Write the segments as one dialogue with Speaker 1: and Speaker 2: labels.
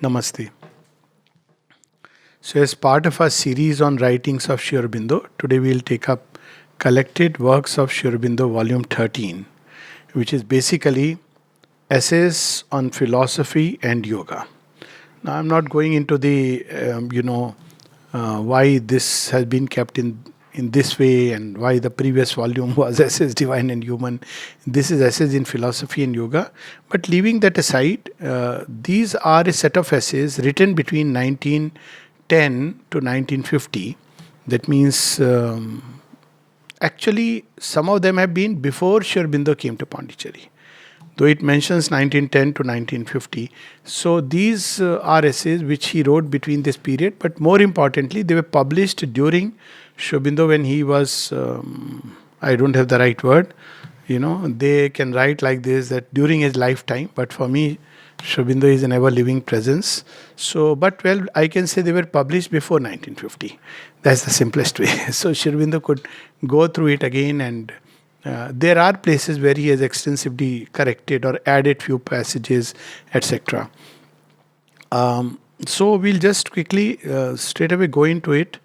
Speaker 1: Namaste. So, as part of our series on writings of Sri Aurobindo, today we will take up Collected Works of Sri Aurobindo, Volume 13, which is basically essays on philosophy and yoga. Now, I'm not going into the, why this has been kept in this way and why the previous volume was essays divine and human. This is essays in philosophy and yoga. But leaving that aside, these are a set of essays written between 1910 to 1950. That means actually some of them have been before Sri Aurobindo came to Pondicherry, though it mentions 1910 to 1950. So these are essays which he wrote between this period, but more importantly, they were published during Sri Aurobindo when he was, I don't have the right word, they can write like this, that during his lifetime, but for me, Sri Aurobindo is an ever-living presence. So, but well, I can say they were published before 1950. That's the simplest way. So Sri Aurobindo could go through it again, and there are places where he has extensively corrected or added few passages, etc. So we'll just quickly, straight away go into it.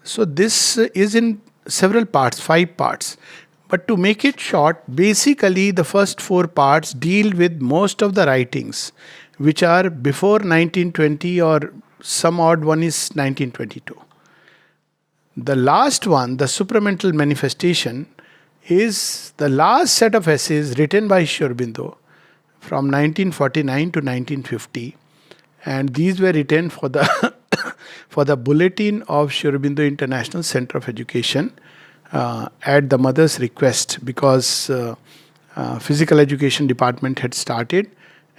Speaker 1: So this is in several parts, 5 parts. But to make it short, basically the first 4 parts deal with most of the writings which are before 1920 or some odd one is 1922. The last one, the Supplemental Manifestation, is the last set of essays written by Sri Aurobindo from 1949 to 1950. And these were written for the for the bulletin of Sri Aurobindo International Center of Education at the mother's request, because physical education department had started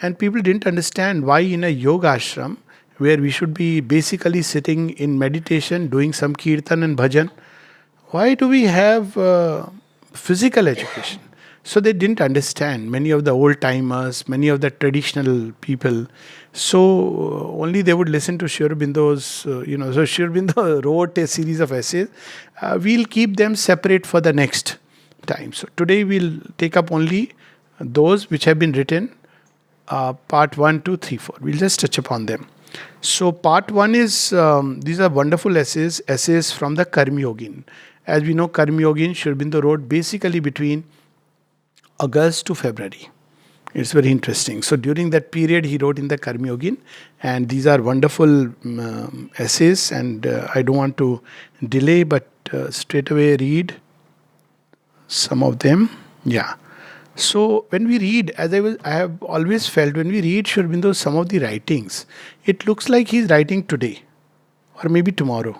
Speaker 1: and people didn't understand why in a yoga ashram where we should be basically sitting in meditation doing some kirtan and bhajan, why do we have physical education? So they didn't understand, many of the old timers, many of the traditional people. So only they would listen to Sri Aurobindo's, so Sri Aurobindo wrote a series of essays. We'll keep them separate for the next time. So today we'll take up only those which have been written, part 1, 2, 3, 4. We'll just touch upon them. So part 1 is, these are wonderful essays from the Karma Yogin. As we know, Karma Yogin, Sri Aurobindo wrote basically between August to February. It's very interesting. So during that period, he wrote in the Karma Yogin, and these are wonderful essays. And I don't want to delay, but straight away read some of them. Yeah. So when we read, as I have always felt, when we read Sri Aurobindo, some of the writings, it looks like he's writing today or maybe tomorrow.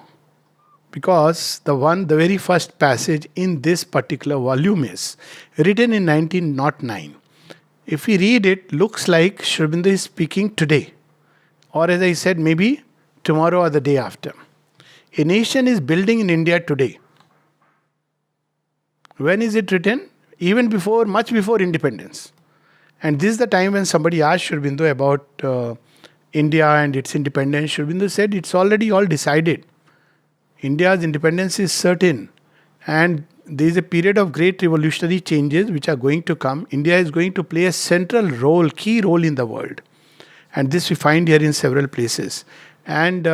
Speaker 1: Because the very first passage in this particular volume is written in 1909. If we read it, looks like Sri Aurobindo is speaking today. Or as I said, maybe tomorrow or the day after. A nation is building in India today. When is it written? Even before, much before independence. And this is the time when somebody asked Sri Aurobindo about India and its independence. Sri Aurobindo said it's already all decided. India's independence is certain, and there is a period of great revolutionary changes which are going to come. India is going to play a central role, key role in the world. And this we find here in several places. And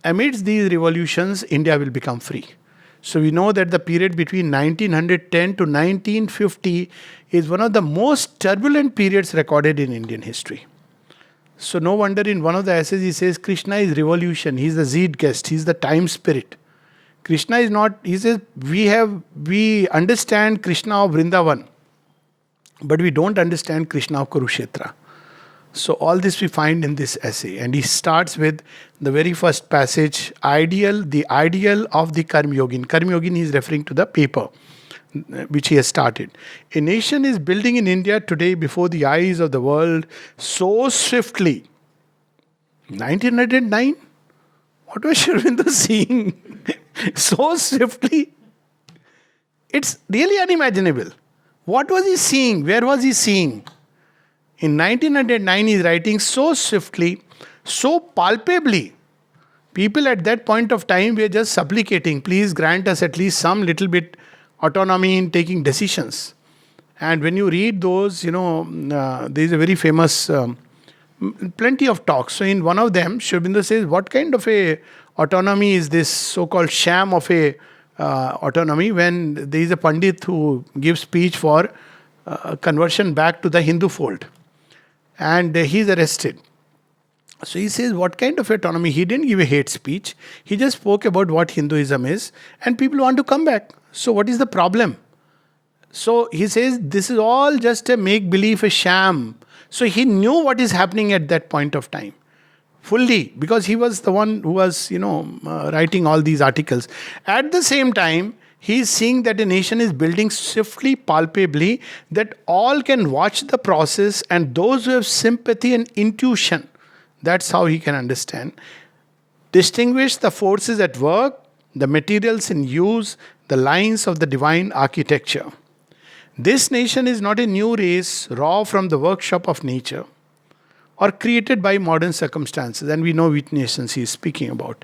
Speaker 1: amidst these revolutions, India will become free. So we know that the period between 1910 to 1950 is one of the most turbulent periods recorded in Indian history. So no wonder in one of the essays he says, Krishna is revolution, he is the Zeitgeist, he is the time spirit. Krishna is not, he says, we understand Krishna of Vrindavan, but we don't understand Krishna of Kurukshetra. So all this we find in this essay. And he starts with the very first passage, the ideal of the Karma Yogin. Karma Yogin he is referring to the paper which he has started. A nation is building in India today before the eyes of the world so swiftly. 1909? What was Sri Aurobindo seeing so swiftly? It's really unimaginable. What was he seeing? Where was he seeing? In 1909, he is writing so swiftly, so palpably. People at that point of time were just supplicating, please grant us at least some little bit autonomy in taking decisions. And when you read those, there is a very famous plenty of talks. So in one of them, Sri Aurobindo says, what kind of a autonomy is this so-called sham of a autonomy, when there is a Pandit who gives speech for conversion back to the Hindu fold, and he is arrested. So he says, what kind of autonomy? He didn't give a hate speech. He just spoke about what Hinduism is, and people want to come back. So what is the problem? So he says, this is all just a make-believe, a sham. So he knew what is happening at that point of time fully, because he was the one who was, writing all these articles. At the same time, he is seeing that a nation is building swiftly, palpably, that all can watch the process, and those who have sympathy and intuition, that's how he can understand, distinguish the forces at work, the materials in use, the lines of the divine architecture. This nation is not a new race, raw from the workshop of nature, or created by modern circumstances. And we know which nations he is speaking about.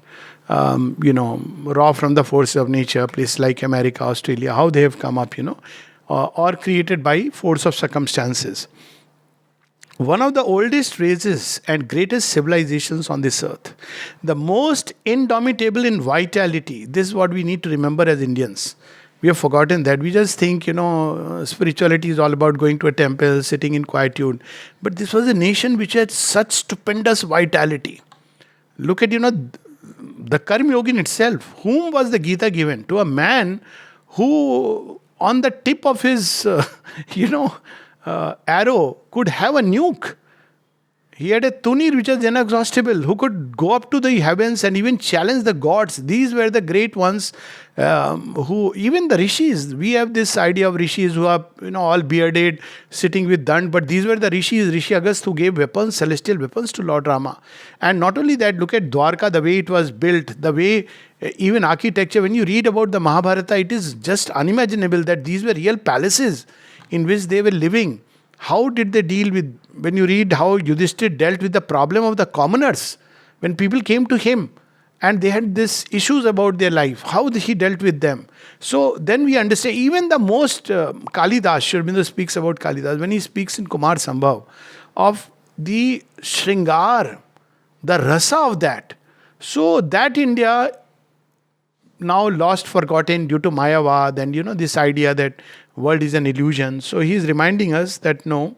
Speaker 1: Raw from the forces of nature, places like America, Australia, how they have come up, or created by force of circumstances. One of the oldest races and greatest civilizations on this earth, the most indomitable in vitality. This is what we need to remember as Indians. We have forgotten that. We just think, spirituality is all about going to a temple, sitting in quietude. But this was a nation which had such stupendous vitality. Look at, the Karma Yogin itself. Whom was the Gita given? To a man who, on the tip of his, arrow, could have a nuke. He had a tunir which was inexhaustible, who could go up to the heavens and even challenge the gods. These were the great ones who, even the rishis, we have this idea of rishis who are, all bearded, sitting with dand, but these were the rishis, Rishi Agast, who gave weapons, celestial weapons to Lord Rama. And not only that, look at Dwarka, the way it was built, the way, even architecture, when you read about the Mahabharata, it is just unimaginable that these were real palaces in which they were living. How did they deal with, when you read how Yudhishthir dealt with the problem of the commoners, when people came to him and they had these issues about their life, how he dealt with them. So then we understand, even the most, Kalidas, Sri Aurobindo speaks about Kalidas, when he speaks in Kumar Sambhav, of the Shringar, the rasa of that. So that India, now lost, forgotten due to Mayavad and this idea that world is an illusion. So he is reminding us that no,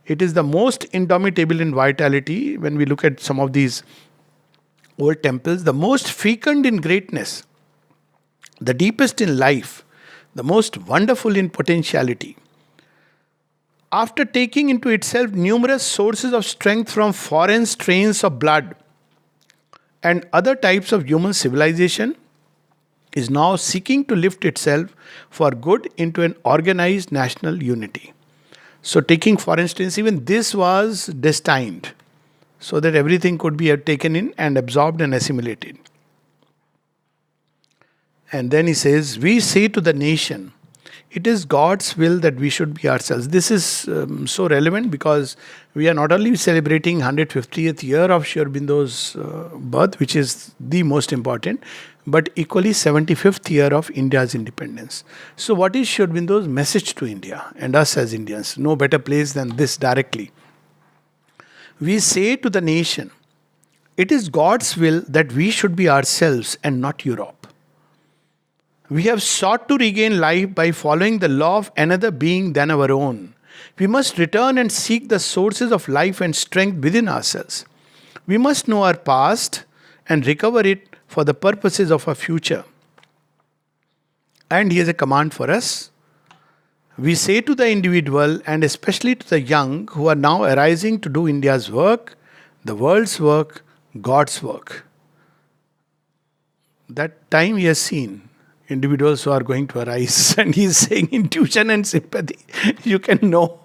Speaker 1: it is the most indomitable in vitality. When we look at some of these old temples, the most fecund in greatness, the deepest in life, the most wonderful in potentiality. After taking into itself numerous sources of strength from foreign strains of blood and other types of human civilization, is now seeking to lift itself for good into an organized national unity. So taking, for instance, even this was destined so that everything could be taken in and absorbed and assimilated. And then he says, we say to the nation, it is God's will that we should be ourselves. This is so relevant because we are not only celebrating 150th year of Sri Aurobindo's birth, which is the most important, but equally 75th year of India's independence. So what is Sri Aurobindo's message to India and us as Indians? No better place than this directly. We say to the nation, it is God's will that we should be ourselves and not Europe. We have sought to regain life by following the law of another being than our own. We must return and seek the sources of life and strength within ourselves. We must know our past and recover it for the purposes of our future. And he has a command for us. We say to the individual and especially to the young who are now arising to do India's work, the world's work, God's work. That time he has seen individuals who are going to arise, and he is saying intuition and sympathy. You can know.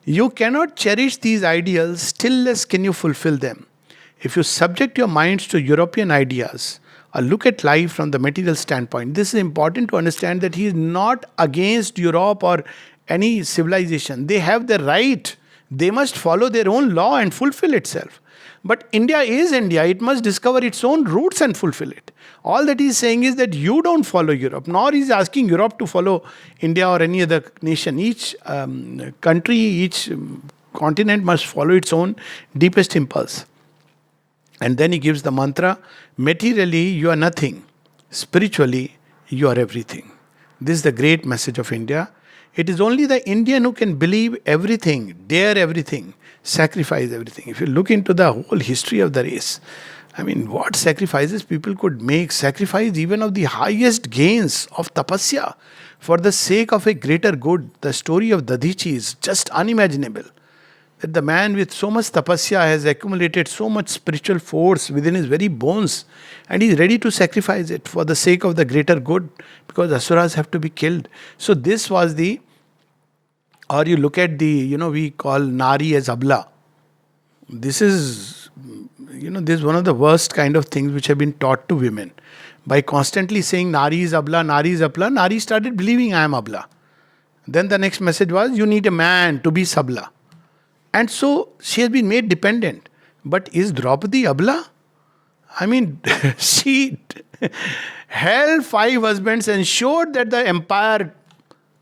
Speaker 1: You cannot cherish these ideals, still less can you fulfill them. If you subject your minds to European ideas or look at life from the material standpoint, this is important to understand that he is not against Europe or any civilization. They have the right. They must follow their own law and fulfill itself. But India is India. It must discover its own roots and fulfill it. All that he is saying is that you don't follow Europe, nor is asking Europe to follow India or any other nation. Each country, each continent must follow its own deepest impulse. And then he gives the mantra, materially you are nothing, spiritually you are everything. This is the great message of India. It is only the Indian who can believe everything, dare everything, sacrifice everything. If you look into the whole history of the race, I mean, what sacrifices people could make, sacrifice even of the highest gains of tapasya for the sake of a greater good. The story of Dadichi is just unimaginable. That the man with so much tapasya has accumulated so much spiritual force within his very bones, and he is ready to sacrifice it for the sake of the greater good, because asuras have to be killed. So this was or you look at we call Nari as Abla. This is, this is one of the worst kind of things which have been taught to women. By constantly saying Nari is Abla, Nari is Abla, Nari started believing I am Abla. Then the next message was, you need a man to be Sabla. And so she has been made dependent. But is Draupadi Abla? I mean, she held 5 husbands, ensured that the empire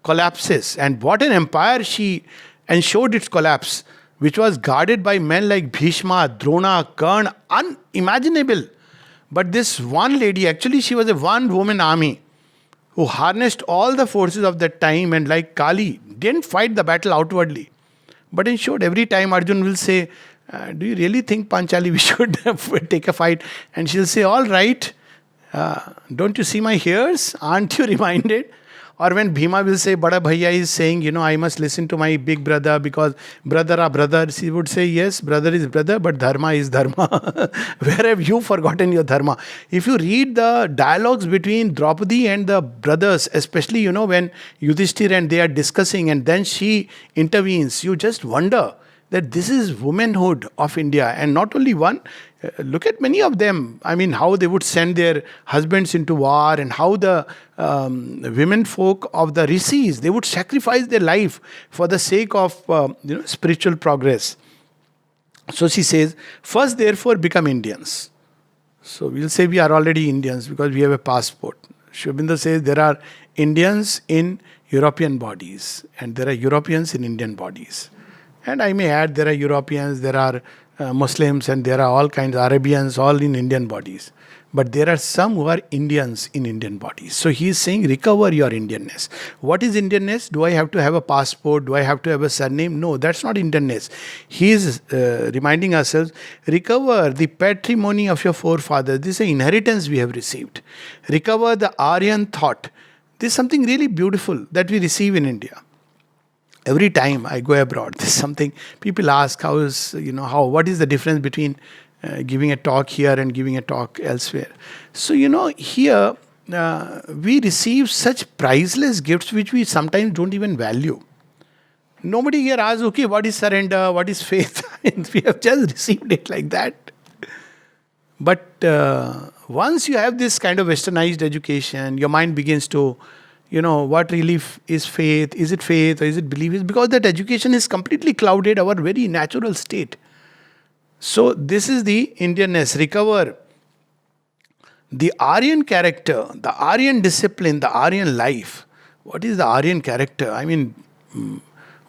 Speaker 1: collapses. And what an empire she ensured its collapse, which was guarded by men like Bhishma, Drona, Karna, unimaginable. But this one lady, actually she was a one-woman army who harnessed all the forces of that time, and like Kali, didn't fight the battle outwardly. But in short, every time Arjun will say, do you really think, Panchali, we should take a fight? And she'll say, all right, don't you see my hairs? Aren't you reminded? Or when Bhima will say, Bada Bhaiya is saying, I must listen to my big brother because brother are brothers. He would say, yes, brother is brother, but dharma is dharma. Where have you forgotten your dharma? If you read the dialogues between Draupadi and the brothers, especially, when Yudhishthir and they are discussing and then she intervenes, you just wonder that this is womanhood of India. And not only one, look at many of them. I mean, how they would send their husbands into war, and how the women folk of the rishis, they would sacrifice their life for the sake of spiritual progress. So she says, first therefore become Indians. So we'll say we are already Indians because we have a passport. Sri Aurobindo says there are Indians in European bodies and there are Europeans in Indian bodies. And I may add, there are Europeans, there are Muslims, and there are all kinds of Arabians, all in Indian bodies. But there are some who are Indians in Indian bodies. So he is saying, recover your Indianness. What is Indianness? Do I have to have a passport? Do I have to have a surname? No, that's not Indianness. He is reminding ourselves, recover the patrimony of your forefathers. This is an inheritance we have received. Recover the Aryan thought. This is something really beautiful that we receive in India. Every time I go abroad, there's something people ask, what is the difference between giving a talk here and giving a talk elsewhere? So, here we receive such priceless gifts which we sometimes don't even value. Nobody here asks, okay, what is surrender? What is faith? We have just received it like that. But once you have this kind of westernized education, your mind begins to what really is faith? Is it faith or is it belief? It's because that education is completely clouded our very natural state. So this is the Indianness. Recover the Aryan character, the Aryan discipline, the Aryan life. What is the Aryan character? I mean,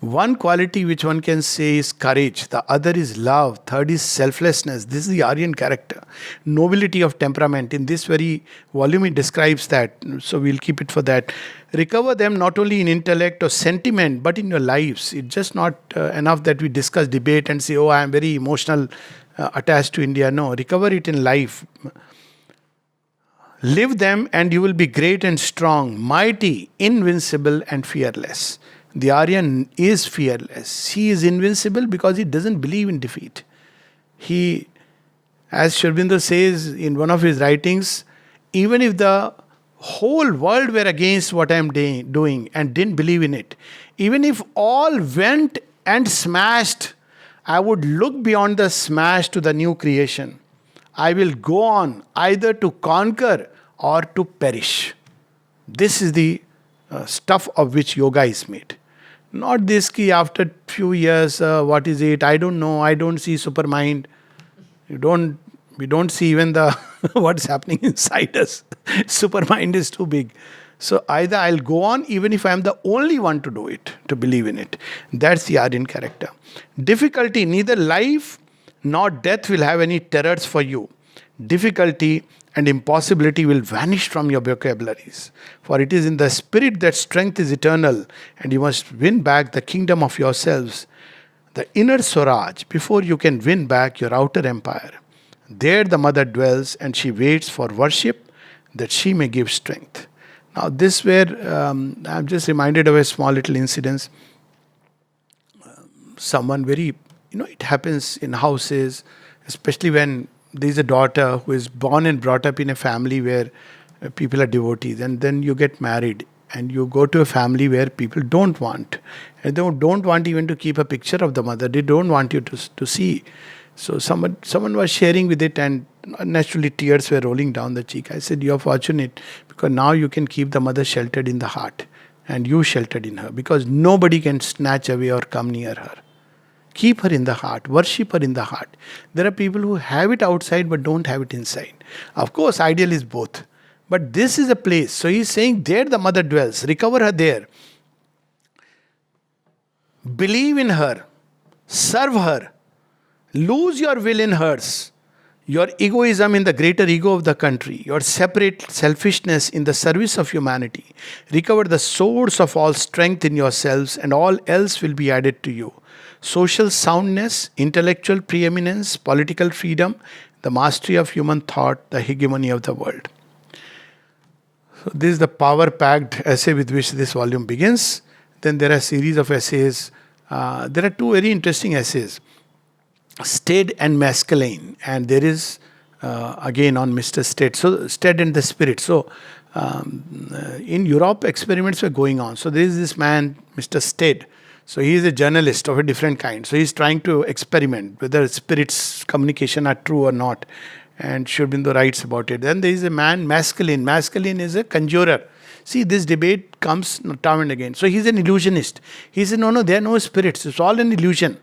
Speaker 1: one quality which one can say is courage. The other is love. Third is selflessness. This is the Aryan character. Nobility of temperament. In this very volume it describes that. So we'll keep it for that. Recover them not only in intellect or sentiment, but in your lives. It's just not enough that we discuss, debate and say, oh, I am very emotional, attached to India. No, recover it in life. Live them and you will be great and strong, mighty, invincible and fearless. The Aryan is fearless. He is invincible because he doesn't believe in defeat. He, as Sri Aurobindo says in one of his writings, even if the whole world were against what I am doing and didn't believe in it, even if all went and smashed, I would look beyond the smash to the new creation. I will go on either to conquer or to perish. This is the stuff of which yoga is made. Not this ki after few years, what is it? I don't know. I don't see supermind. We don't see even the what's happening inside us. Supermind is too big. So either I'll go on even if I'm the only one to do it, to believe in it. That's the ardent character. Difficulty, neither life nor death will have any terrors for you. Difficulty and impossibility will vanish from your vocabularies. For it is in the spirit that strength is eternal, and you must win back the kingdom of yourselves, the inner Swaraj, before you can win back your outer empire. There the mother dwells, and she waits for worship that she may give strength. Now, this where I'm just reminded of a small little incident. Someone very, it happens in houses, especially when there is a daughter who is born and brought up in a family where people are devotees, and then you get married and you go to a family where people don't want, and they don't want even to keep a picture of the mother. They don't want you to see. So someone was sharing with it, and naturally tears were rolling down the cheek. I said, "You're fortunate because now you can keep the mother sheltered in the heart, and you sheltered in her, because nobody can snatch away or come near her. Keep her in the heart, worship her in the heart." There are people who have it outside but don't have it inside. Of course, ideal is both. But this is a place. So he's saying, there the mother dwells. Recover her there. Believe in her. Serve her. Lose your will in hers. Your egoism in the greater ego of the country. Your separate selfishness in the service of humanity. Recover the source of all strength in yourselves, and all else will be added to you. Social soundness, intellectual preeminence, political freedom, the mastery of human thought, the hegemony of the world. So this is the power-packed essay with which this volume begins. Then there are a series of essays. There are two very interesting essays, Stead and Masculine, and there is again on Mr. Stead. So Stead and the Spirit. So in Europe, experiments were going on. So there is this man, Mr. Stead. So he is a journalist of a different kind. So he's trying to experiment whether spirits' communication are true or not. And Sri Aurobindo writes about it. Then there is a man, Masculine. Masculine is a conjurer. See, this debate comes time and again. So he's an illusionist. He says, no, there are no spirits. It's all an illusion.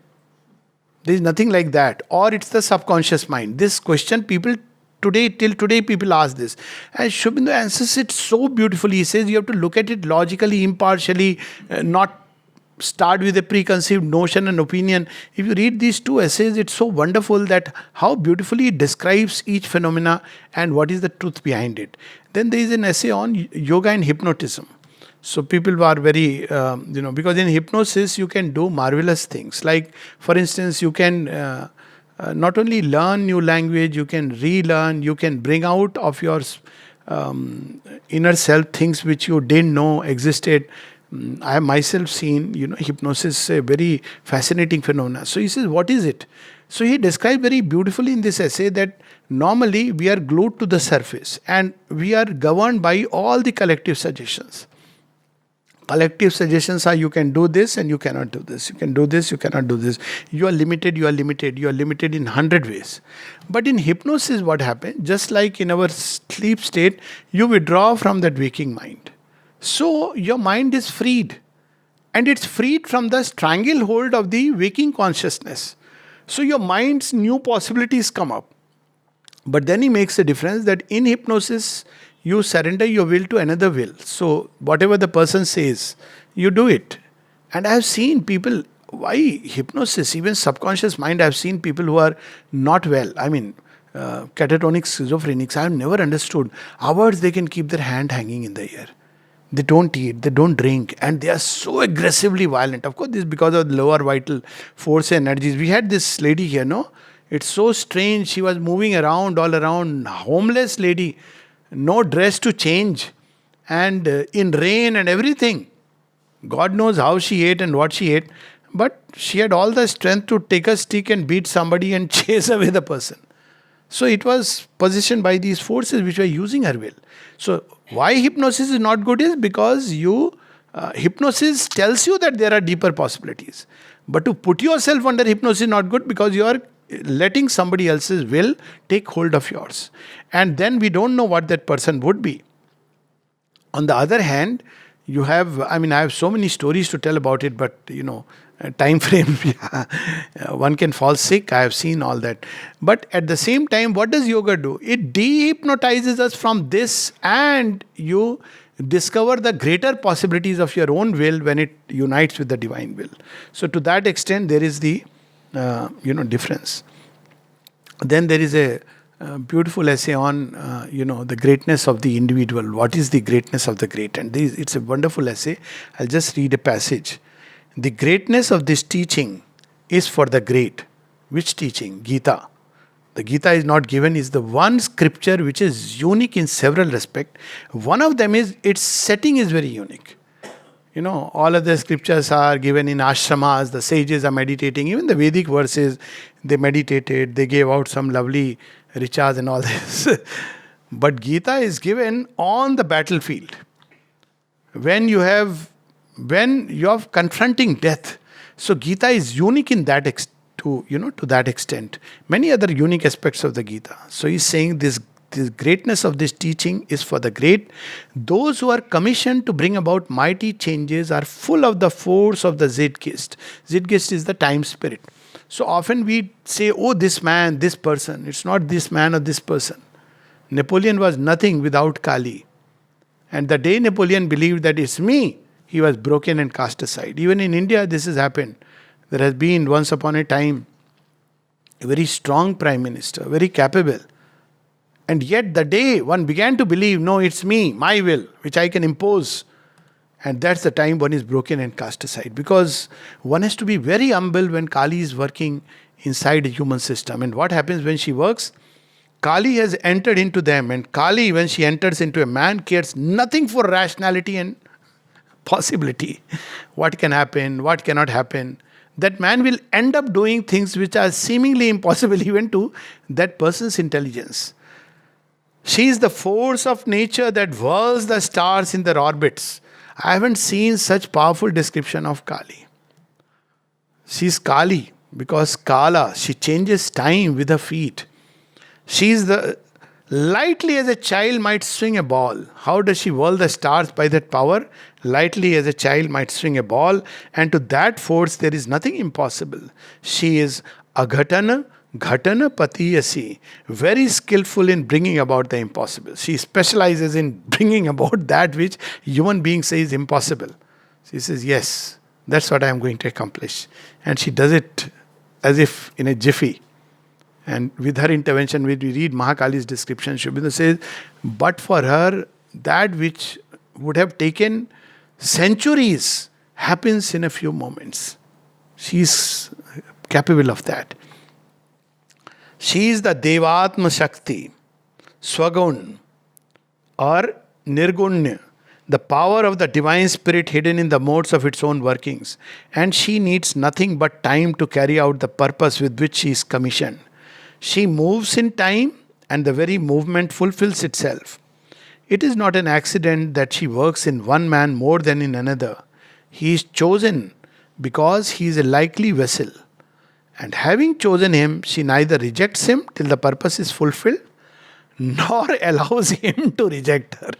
Speaker 1: There is nothing like that. Or it's the subconscious mind. This question till today people ask this. And Sri Aurobindo answers it so beautifully. He says you have to look at it logically, impartially, not start with a preconceived notion and opinion. If you read these two essays, it's so wonderful that how beautifully it describes each phenomena and what is the truth behind it. Then there is an essay on yoga and hypnotism. So people are very, because in hypnosis you can do marvelous things. Like, for instance, you can not only learn new language, you can relearn, you can bring out of your inner self things which you didn't know existed. I have myself seen, hypnosis is a very fascinating phenomenon. So he says, what is it? So he describes very beautifully in this essay that normally we are glued to the surface and we are governed by all the collective suggestions. Collective suggestions are, you can do this and you cannot do this. You can do this, you cannot do this. You are limited, you are limited. You are limited in 100 ways. But in hypnosis, what happens? Just like in our sleep state, you withdraw from that waking mind. So your mind is freed, and it's freed from the stranglehold of the waking consciousness. So your mind's new possibilities come up. But then he makes a difference that in hypnosis, you surrender your will to another will. So whatever the person says, you do it. And I have seen people, why hypnosis, even subconscious mind, I have seen people who are not well. I mean, catatonic schizophrenics, I have never understood. Hours they can keep their hand hanging in the air. They don't eat, they don't drink, and they are so aggressively violent. Of course, this is because of the lower vital force energies. We had this lady here, no? It's so strange. She was moving around, all around, homeless lady, no dress to change, and in rain and everything. God knows how she ate and what she ate, but she had all the strength to take a stick and beat somebody and chase away the person. So it was positioned by these forces which were using her will. So why hypnosis is not good is because hypnosis tells you that there are deeper possibilities. But to put yourself under hypnosis is not good because you are letting somebody else's will take hold of yours. And then we don't know what that person would be. On the other hand, I have so many stories to tell about it, but time frame, one can fall sick. I have seen all that. But at the same time, what does yoga do? It dehypnotizes us from this, and you discover the greater possibilities of your own will when it unites with the divine will. So to that extent, there is the difference. Then there is a beautiful essay on the greatness of the individual. What is the greatness of the great? And it's a wonderful essay. I'll just read a passage. The greatness of this teaching is for the great. Which teaching? Gita. The Gita is not given, is the one scripture which is unique in several respects. One of them is its setting is very unique. All of the scriptures are given in ashramas, the sages are meditating, even the Vedic verses, they meditated, they gave out some lovely riches and all this. But Gita is given on the battlefield. When you are confronting death. So Gita is unique in that to that extent. Many other unique aspects of the Gita. So he's saying this greatness of this teaching is for the great. Those who are commissioned to bring about mighty changes are full of the force of the Zeitgeist. Zeitgeist is the time spirit. So often we say, oh, this man, this person. It's not this man or this person. Napoleon was nothing without Kali. And the day Napoleon believed that it's me, he was broken and cast aside. Even in India, this has happened. There has been once upon a time a very strong prime minister, very capable. And yet the day one began to believe, no, it's me, my will, which I can impose. And that's the time one is broken and cast aside. Because one has to be very humble when Kali is working inside a human system. And what happens when she works? Kali has entered into them. And Kali, when she enters into a man, cares nothing for rationality and possibility. What can happen, what cannot happen. That man will end up doing things which are seemingly impossible even to that person's intelligence. She is the force of nature that whirls the stars in their orbits. I haven't seen such powerful description of Kali. She's Kali because Kala, she changes time with her feet. She is lightly as a child might swing a ball. How does she whirl the stars? By that power. Lightly as a child might swing a ball. And to that force there is nothing impossible. She is Aghatana, Ghatana Patiyasi. Very skillful in bringing about the impossible. She specializes in bringing about that which human beings say is impossible. She says, yes, that's what I am going to accomplish. And she does it as if in a jiffy. And with her intervention, when we read Mahakali's description, Sri Aurobindo says, but for her, that which would have taken centuries happens in a few moments. She is capable of that. She is the Devatma Shakti, Swagun, or Nirgunya, the power of the divine spirit hidden in the modes of its own workings. And she needs nothing but time to carry out the purpose with which she is commissioned. She moves in time and the very movement fulfills itself. It is not an accident that she works in one man more than in another. He is chosen because he is a likely vessel. And having chosen him, she neither rejects him till the purpose is fulfilled, nor allows him to reject her.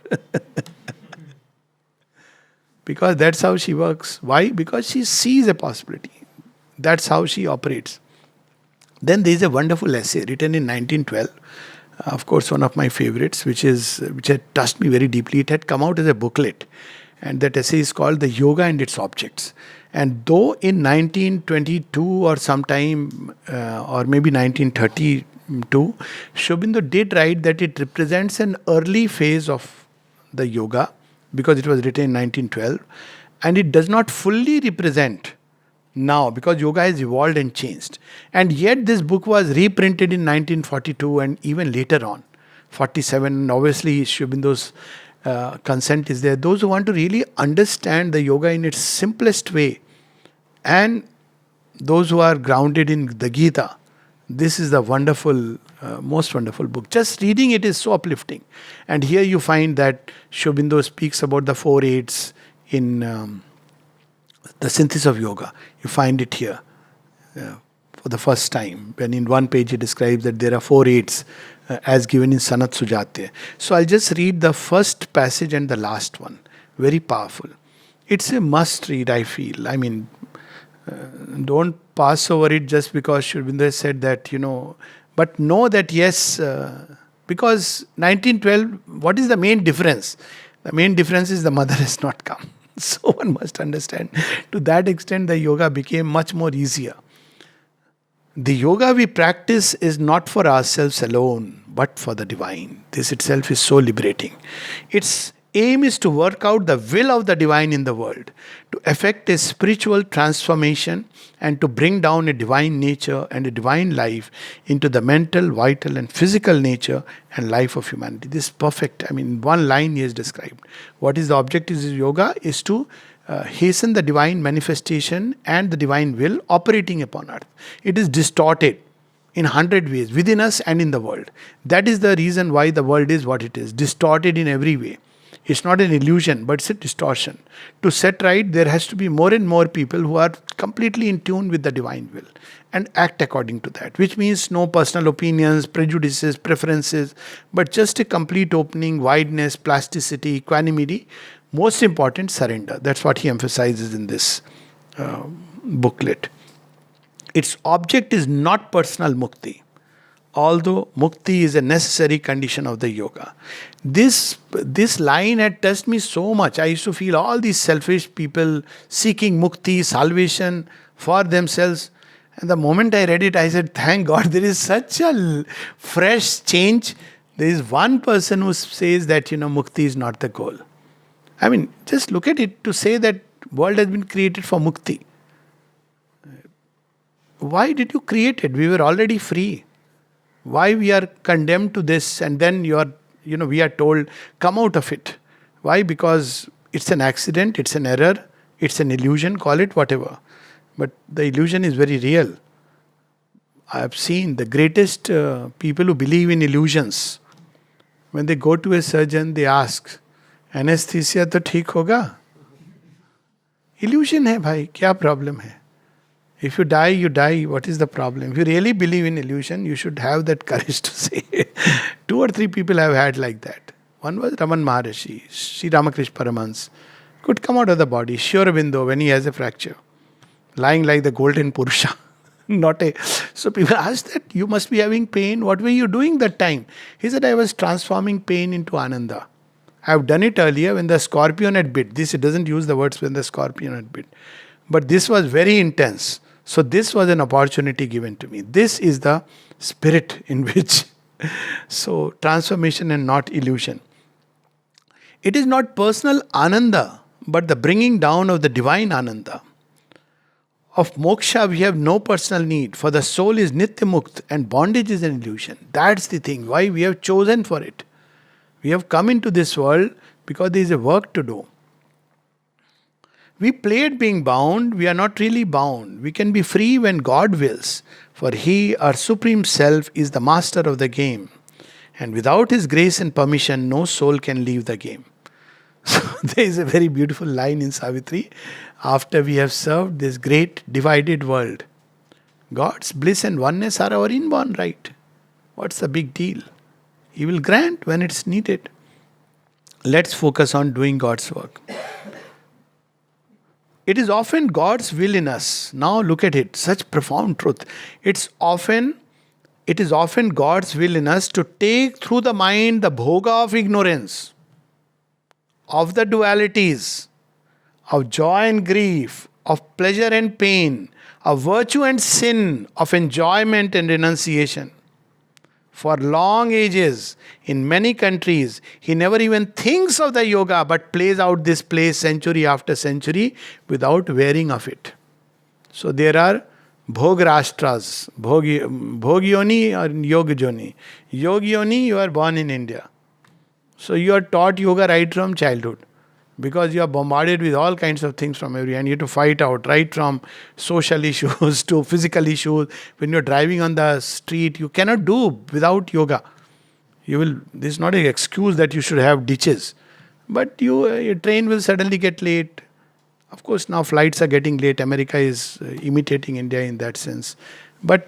Speaker 1: Because that's how she works. Why? Because she sees a possibility. That's how she operates. Then there is a wonderful essay written in 1912, of course one of my favorites, which had touched me very deeply. It had come out as a booklet, and that essay is called The Yoga and Its Objects. And though in 1922 or sometime, or maybe 1932, Sri Aurobindo did write that it represents an early phase of the yoga, because it was written in 1912, and it does not fully represent now, because yoga has evolved and changed. And yet this book was reprinted in 1942 and even later on, 47. And obviously Sri Aurobindo's consent is there. Those who want to really understand the yoga in its simplest way, and those who are grounded in the Gita, this is the wonderful, most wonderful book. Just reading it is so uplifting. And here you find that Sri Aurobindo speaks about the 4 aids in the synthesis of yoga. You find it here for the first time, when in one page he describes that there are 4 aids as given in Sanat Sujate. So I'll just read the first passage and the last one. Very powerful. It's a must read, I feel. I mean, don't pass over it just because Sri Aurobindo said that, but know that yes, because 1912, what is the main difference? The main difference is the mother has not come. So one must understand. To that extent, the yoga became much more easier. The yoga we practice is not for ourselves alone, but for the divine. This itself is so liberating. Its aim is to work out the will of the divine in the world, to effect a spiritual transformation, and to bring down a divine nature and a divine life into the mental, vital, and physical nature and life of humanity. This is perfect. I mean, one line he has described. What is the objective of yoga? Is to hasten the divine manifestation and the divine will operating upon earth. It is distorted in 100 ways within us and in the world. That is the reason why the world is what it is, distorted in every way. It's not an illusion, but it's a distortion. To set right, there has to be more and more people who are completely in tune with the divine will and act according to that, which means no personal opinions, prejudices, preferences, but just a complete opening, wideness, plasticity, equanimity. Most important, surrender. That's what he emphasizes in this booklet. Its object is not personal mukti, although mukti is a necessary condition of the yoga. This line had touched me so much. I used to feel all these selfish people seeking mukti, salvation for themselves. And the moment I read it, I said, thank God, there is such a fresh change. There is one person who says that, mukti is not the goal. I mean, just look at it, to say that world has been created for mukti. Why did you create it? We were already free. Why we are condemned to this, and then we are told, come out of it. Why? Because it's an accident, it's an error, it's an illusion, call it whatever. But the illusion is very real. I have seen the greatest people who believe in illusions. When they go to a surgeon, they ask, anesthesia to ठीक होगा? Illusion है भाई, क्या problem है? If you die, you die. What is the problem? If you really believe in illusion, you should have that courage to say. 2 or 3 people have had like that. One was Raman Maharishi, Sri Ramakrishna Paramahans. Could come out of the body. Sri Aurobindo, when he has a fracture, lying like the golden Purusha. So people asked that, you must be having pain. What were you doing that time? He said, I was transforming pain into Ananda. I have done it earlier when the scorpion had bit. It doesn't use the words when the scorpion had bit. But this was very intense. So this was an opportunity given to me. This is the spirit in which, so transformation and not illusion. It is not personal ananda, but the bringing down of the divine ananda. Of moksha we have no personal need, for the soul is nitya mukt and bondage is an illusion. That's the thing, why we have chosen for it. We have come into this world because there is a work to do. We play at being bound, we are not really bound. We can be free when God wills, for He, our Supreme Self, is the master of the game. And without His grace and permission, no soul can leave the game. So there is a very beautiful line in Savitri. After we have served this great divided world, God's bliss and oneness are our inborn right. What's the big deal? He will grant when it's needed. Let's focus on doing God's work. It is often God's will in us. Now look at it, such profound truth. It is often God's will in us to take through the mind the bhoga of ignorance, of the dualities, of joy and grief, of pleasure and pain, of virtue and sin, of enjoyment and renunciation. For long ages, in many countries, he never even thinks of the yoga but plays out this play century after century without wearing of it. So there are Bhograshtras, Bhogyoni or Yogyoni. Yogyoni, you are born in India. So you are taught yoga right from childhood. Because you are bombarded with all kinds of things from everywhere, and you have to fight out, right from social issues to physical issues. When you are driving on the street, you cannot do without yoga. This is not an excuse that you should have ditches. But your train will suddenly get late. Of course, now flights are getting late. America is imitating India in that sense. But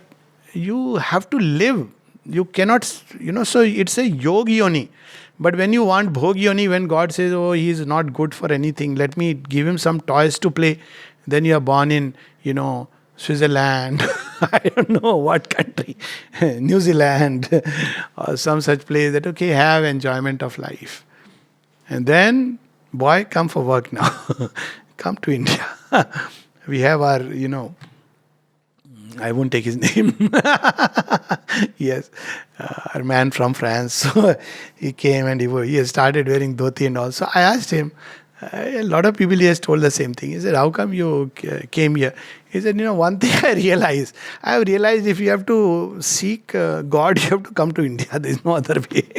Speaker 1: you have to live. You cannot, so it's a yogi-yoni. But when you want bhogyoni, when God says, oh, he is not good for anything, let me give him some toys to play. Then you are born in, Switzerland, I don't know what country, New Zealand, or some such place that, okay, have enjoyment of life. And then, boy, come for work now. Come to India. We have our, I won't take his name. Yes, our man from France. So he came and he has started wearing dhoti and all. So I asked him, a lot of people he has told the same thing. He said, how come you came here? He said, one thing I have realized if you have to seek God, you have to come to India. There is no other way.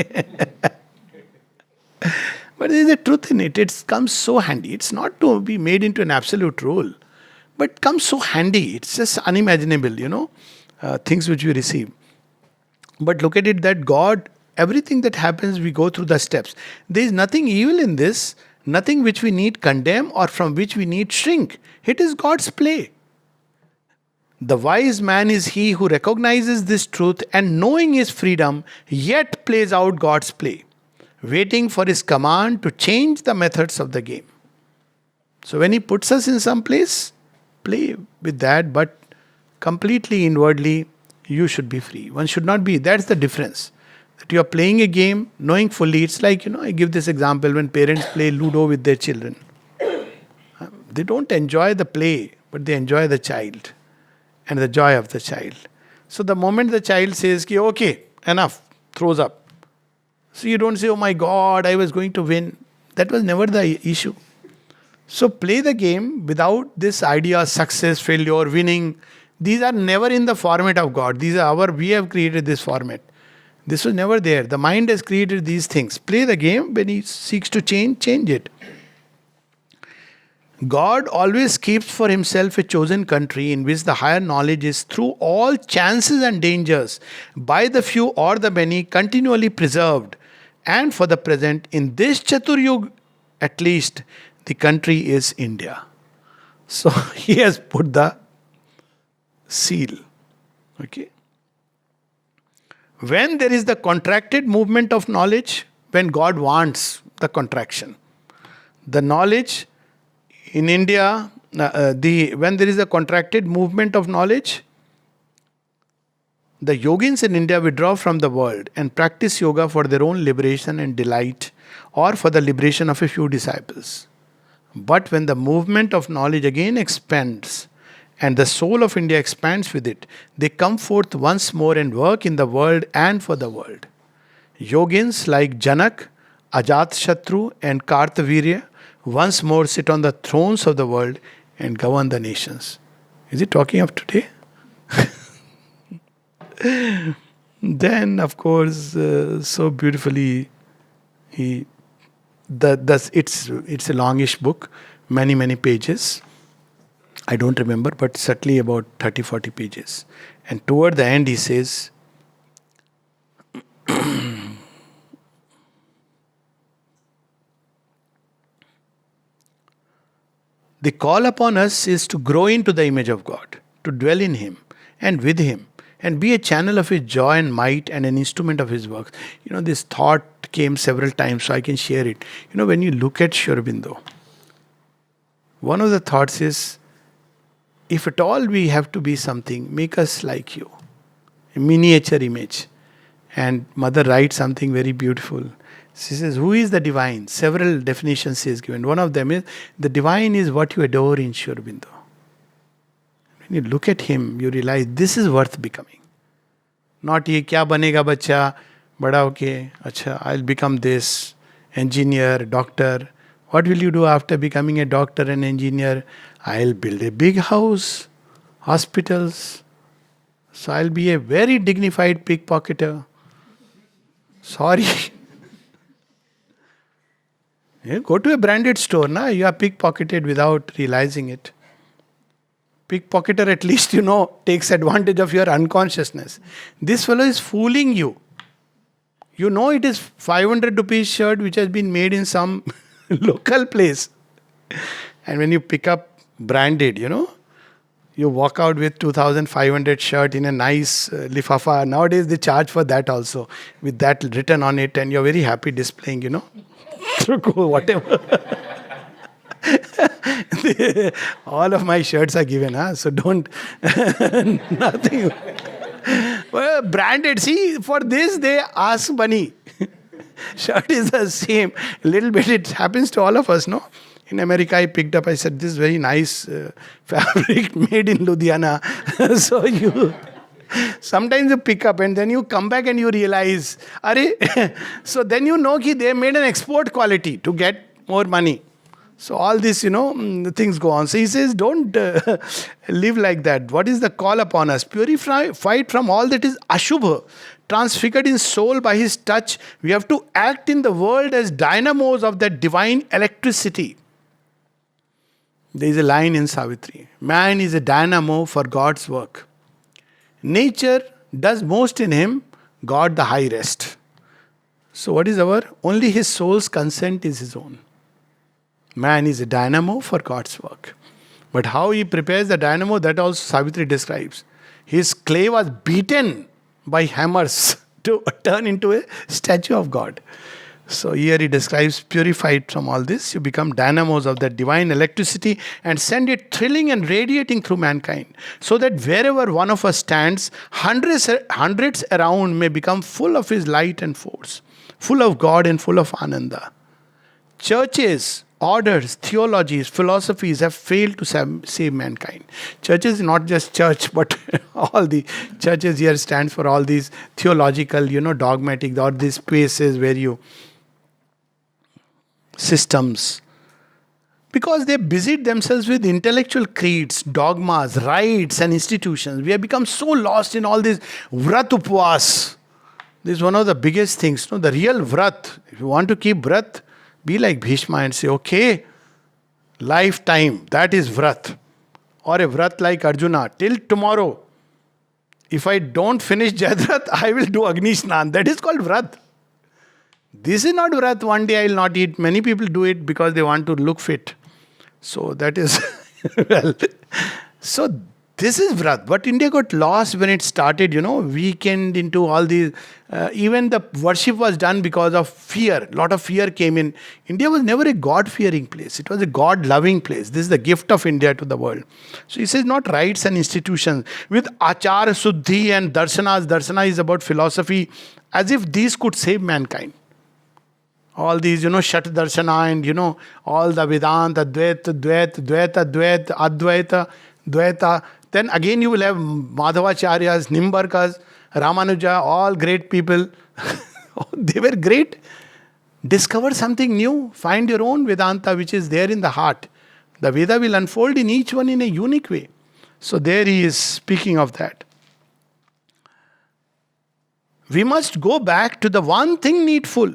Speaker 1: But there is a truth in it. It comes so handy. It's not to be made into an absolute rule, but it comes so handy. It's just unimaginable, things which we receive. But look at it that God, everything that happens, we go through the steps. There is nothing evil in this, nothing which we need condemn or from which we need shrink. It is God's play. The wise man is he who recognizes this truth and knowing his freedom, yet plays out God's play, waiting for his command to change the methods of the game. So when he puts us in some place, play with that, but completely inwardly, you should be free. One should not be. That's the difference. That you are playing a game, knowing fully. It's like, I give this example when parents play Ludo with their children. They don't enjoy the play, but they enjoy the child and the joy of the child. So the moment the child says, okay, enough, throws up. So you don't say, oh my God, I was going to win. That was never the issue. So play the game without this idea of success, failure, winning. These are never in the format of God. We have created this format. This was never there. The mind has created these things. Play the game. When he seeks to change it. God always keeps for himself a chosen country in which the higher knowledge is through all chances and dangers, by the few or the many, continually preserved. And for the present, in this Chaturyug, at least, the country is India. So he has put the seal. Okay. When there is the contracted movement of knowledge, when God wants the contraction, the knowledge in India, when there is a contracted movement of knowledge, the yogins in India withdraw from the world and practice yoga for their own liberation and delight, or for the liberation of a few disciples. But when the movement of knowledge again expands, and the soul of India expands with it, they come forth once more and work in the world and for the world. Yogins like Janak, Ajatshatru and Kartavirya once more sit on the thrones of the world and govern the nations. Is it talking of today? Then, of course, so beautifully, it's a longish book, many pages. I don't remember, but certainly about 30-40 pages. And toward the end, he says, the call upon us is to grow into the image of God, to dwell in Him and with Him, and be a channel of His joy and might and an instrument of His works. This thought came several times, so I can share it. When you look at Sri Aurobindo, one of the thoughts is, if at all we have to be something, make us like you. A miniature image. And Mother writes something very beautiful. She says, who is the divine? Several definitions she has given. One of them is, the divine is what you adore in Sri Aurobindo. When you look at him, you realize this is worth becoming. Not ye kya banega bacha, bada hoke, acha, I'll become this, engineer, doctor. What will you do after becoming a doctor and engineer? I'll build a big house, hospitals. So I'll be a very dignified pickpocketer. Sorry. You go to a branded store, you are pickpocketed without realizing it. Pickpocketer at least, takes advantage of your unconsciousness. This fellow is fooling you. It is 500 rupees shirt which has been made in some local place. And when you pick up branded, you walk out with 2,500 shirt in a nice lifafa. Nowadays they charge for that also, with that written on it, and you're very happy displaying, whatever. All of my shirts are given, so don't, nothing. Well, branded, see, for this they ask money. Shirt is the same. A little bit, it happens to all of us, no? In America, I picked up, I said, this is very nice fabric made in Ludhiana. So sometimes you pick up and then you come back and you realize, are so then you know that they made an export quality to get more money. So all this, things go on. So he says, don't live like that. What is the call upon us? Purified from all that is ashubha, transfigured in soul by his touch. We have to act in the world as dynamos of that divine electricity. There is a line in Savitri. Man is a dynamo for God's work. Nature does most in him, God the high rest. So what is only his soul's consent is his own. Man is a dynamo for God's work. But how he prepares the dynamo, that also Savitri describes. His clay was beaten by hammers to turn into a statue of God. So here he describes, purified from all this, you become dynamos of that divine electricity and send it thrilling and radiating through mankind. So that wherever one of us stands, hundreds around may become full of his light and force, full of God and full of Ananda. Churches, orders, theologies, philosophies have failed to save mankind. Churches, not just church, but all the churches here stands for all these theological, dogmatic, or these spaces where systems. Because they busied themselves with intellectual creeds, dogmas, rites and institutions. We have become so lost in all this vrat upvas. This is one of the biggest things. The real vrat, if you want to keep vrat, be like Bhishma and say, okay, lifetime, that is vrat. Or a vrat like Arjuna, till tomorrow. If I don't finish Jayadrat, I will do Agni Snan. That is called vrat. This is not vrat, one day I will not eat. Many people do it because they want to look fit. So that is, so this is vrat. But India got lost when it started, weakened into all these. Even the worship was done because of fear. A lot of fear came in. India was never a God-fearing place. It was a God-loving place. This is the gift of India to the world. So he says not rites and institutions. With achar, suddhi and darsanas. Darsana is about philosophy. As if these could save mankind. All these, Shat Darshana and, all the Vedanta, Dvaita, Advaita. Then again you will have Madhavacharyas, Nimbarkas, Ramanuja, all great people. They were great. Discover something new. Find your own Vedanta which is there in the heart. The Veda will unfold in each one in a unique way. So there he is speaking of that. We must go back to the one thing needful.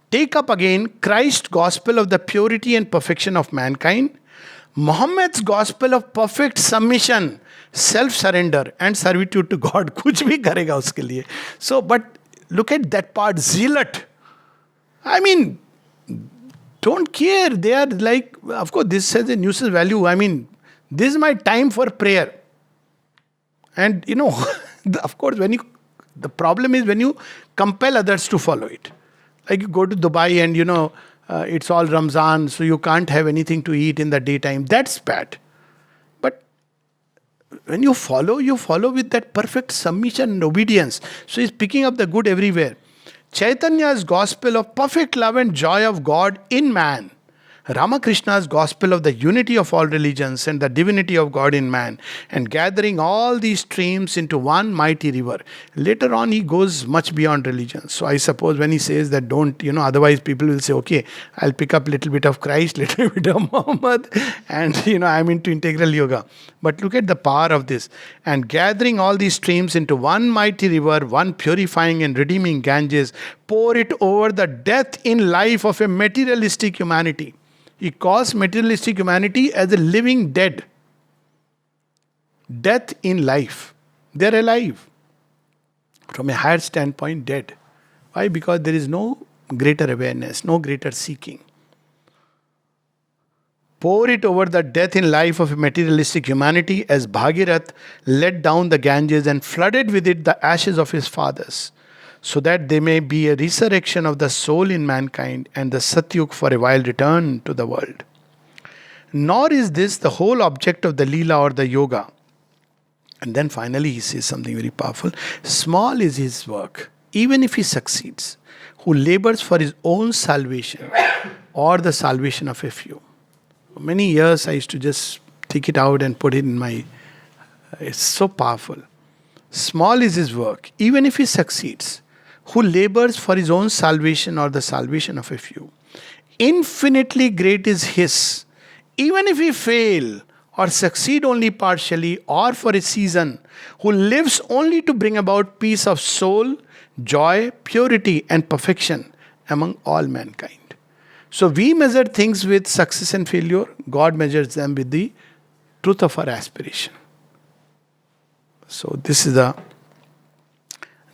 Speaker 1: Take up again Christ's gospel of the purity and perfection of mankind, Muhammad's gospel of perfect submission, self-surrender and servitude to God. Kuch bhi karega uske liye. So, but look at that part, zealot. I mean, don't care. They are like, of course, this has a nuisance value. I mean, this is my time for prayer. And, of course, the problem is when you compel others to follow it. Like you go to Dubai and, it's all Ramzan, so you can't have anything to eat in the daytime. That's bad. But when you follow with that perfect submission and obedience. So he's picking up the good everywhere. Chaitanya's gospel of perfect love and joy of God in man. Ramakrishna's gospel of the unity of all religions and the divinity of God in man, and gathering all these streams into one mighty river. Later on, he goes much beyond religion. So I suppose when he says that don't, otherwise people will say, okay, I'll pick up a little bit of Christ, little bit of Muhammad, and, I'm into integral yoga. But look at the power of this. And gathering all these streams into one mighty river, one purifying and redeeming Ganges, pour it over the death in life of a materialistic humanity. He calls materialistic humanity as a living dead. Death in life. They're alive. From a higher standpoint, dead. Why? Because there is no greater awareness, no greater seeking. Pour it over the death in life of a materialistic humanity as Bhagirath let down the Ganges and flooded with it the ashes of his fathers, so that there may be a resurrection of the soul in mankind and the Satyug for a while return to the world. Nor is this the whole object of the Leela or the Yoga. And then finally he says something very powerful. Small is his work, even if he succeeds. who labors for his own salvation or the salvation of a few. For many years I used to just take it out and put it in my... It's so powerful. Small is his work, even if he succeeds, who labors for his own salvation or the salvation of a few. Infinitely great is his, even if he fail or succeed only partially or for a season, who lives only to bring about peace of soul, joy, purity and perfection among all mankind. So we measure things with success and failure. God measures them with the truth of our aspiration. So this is the...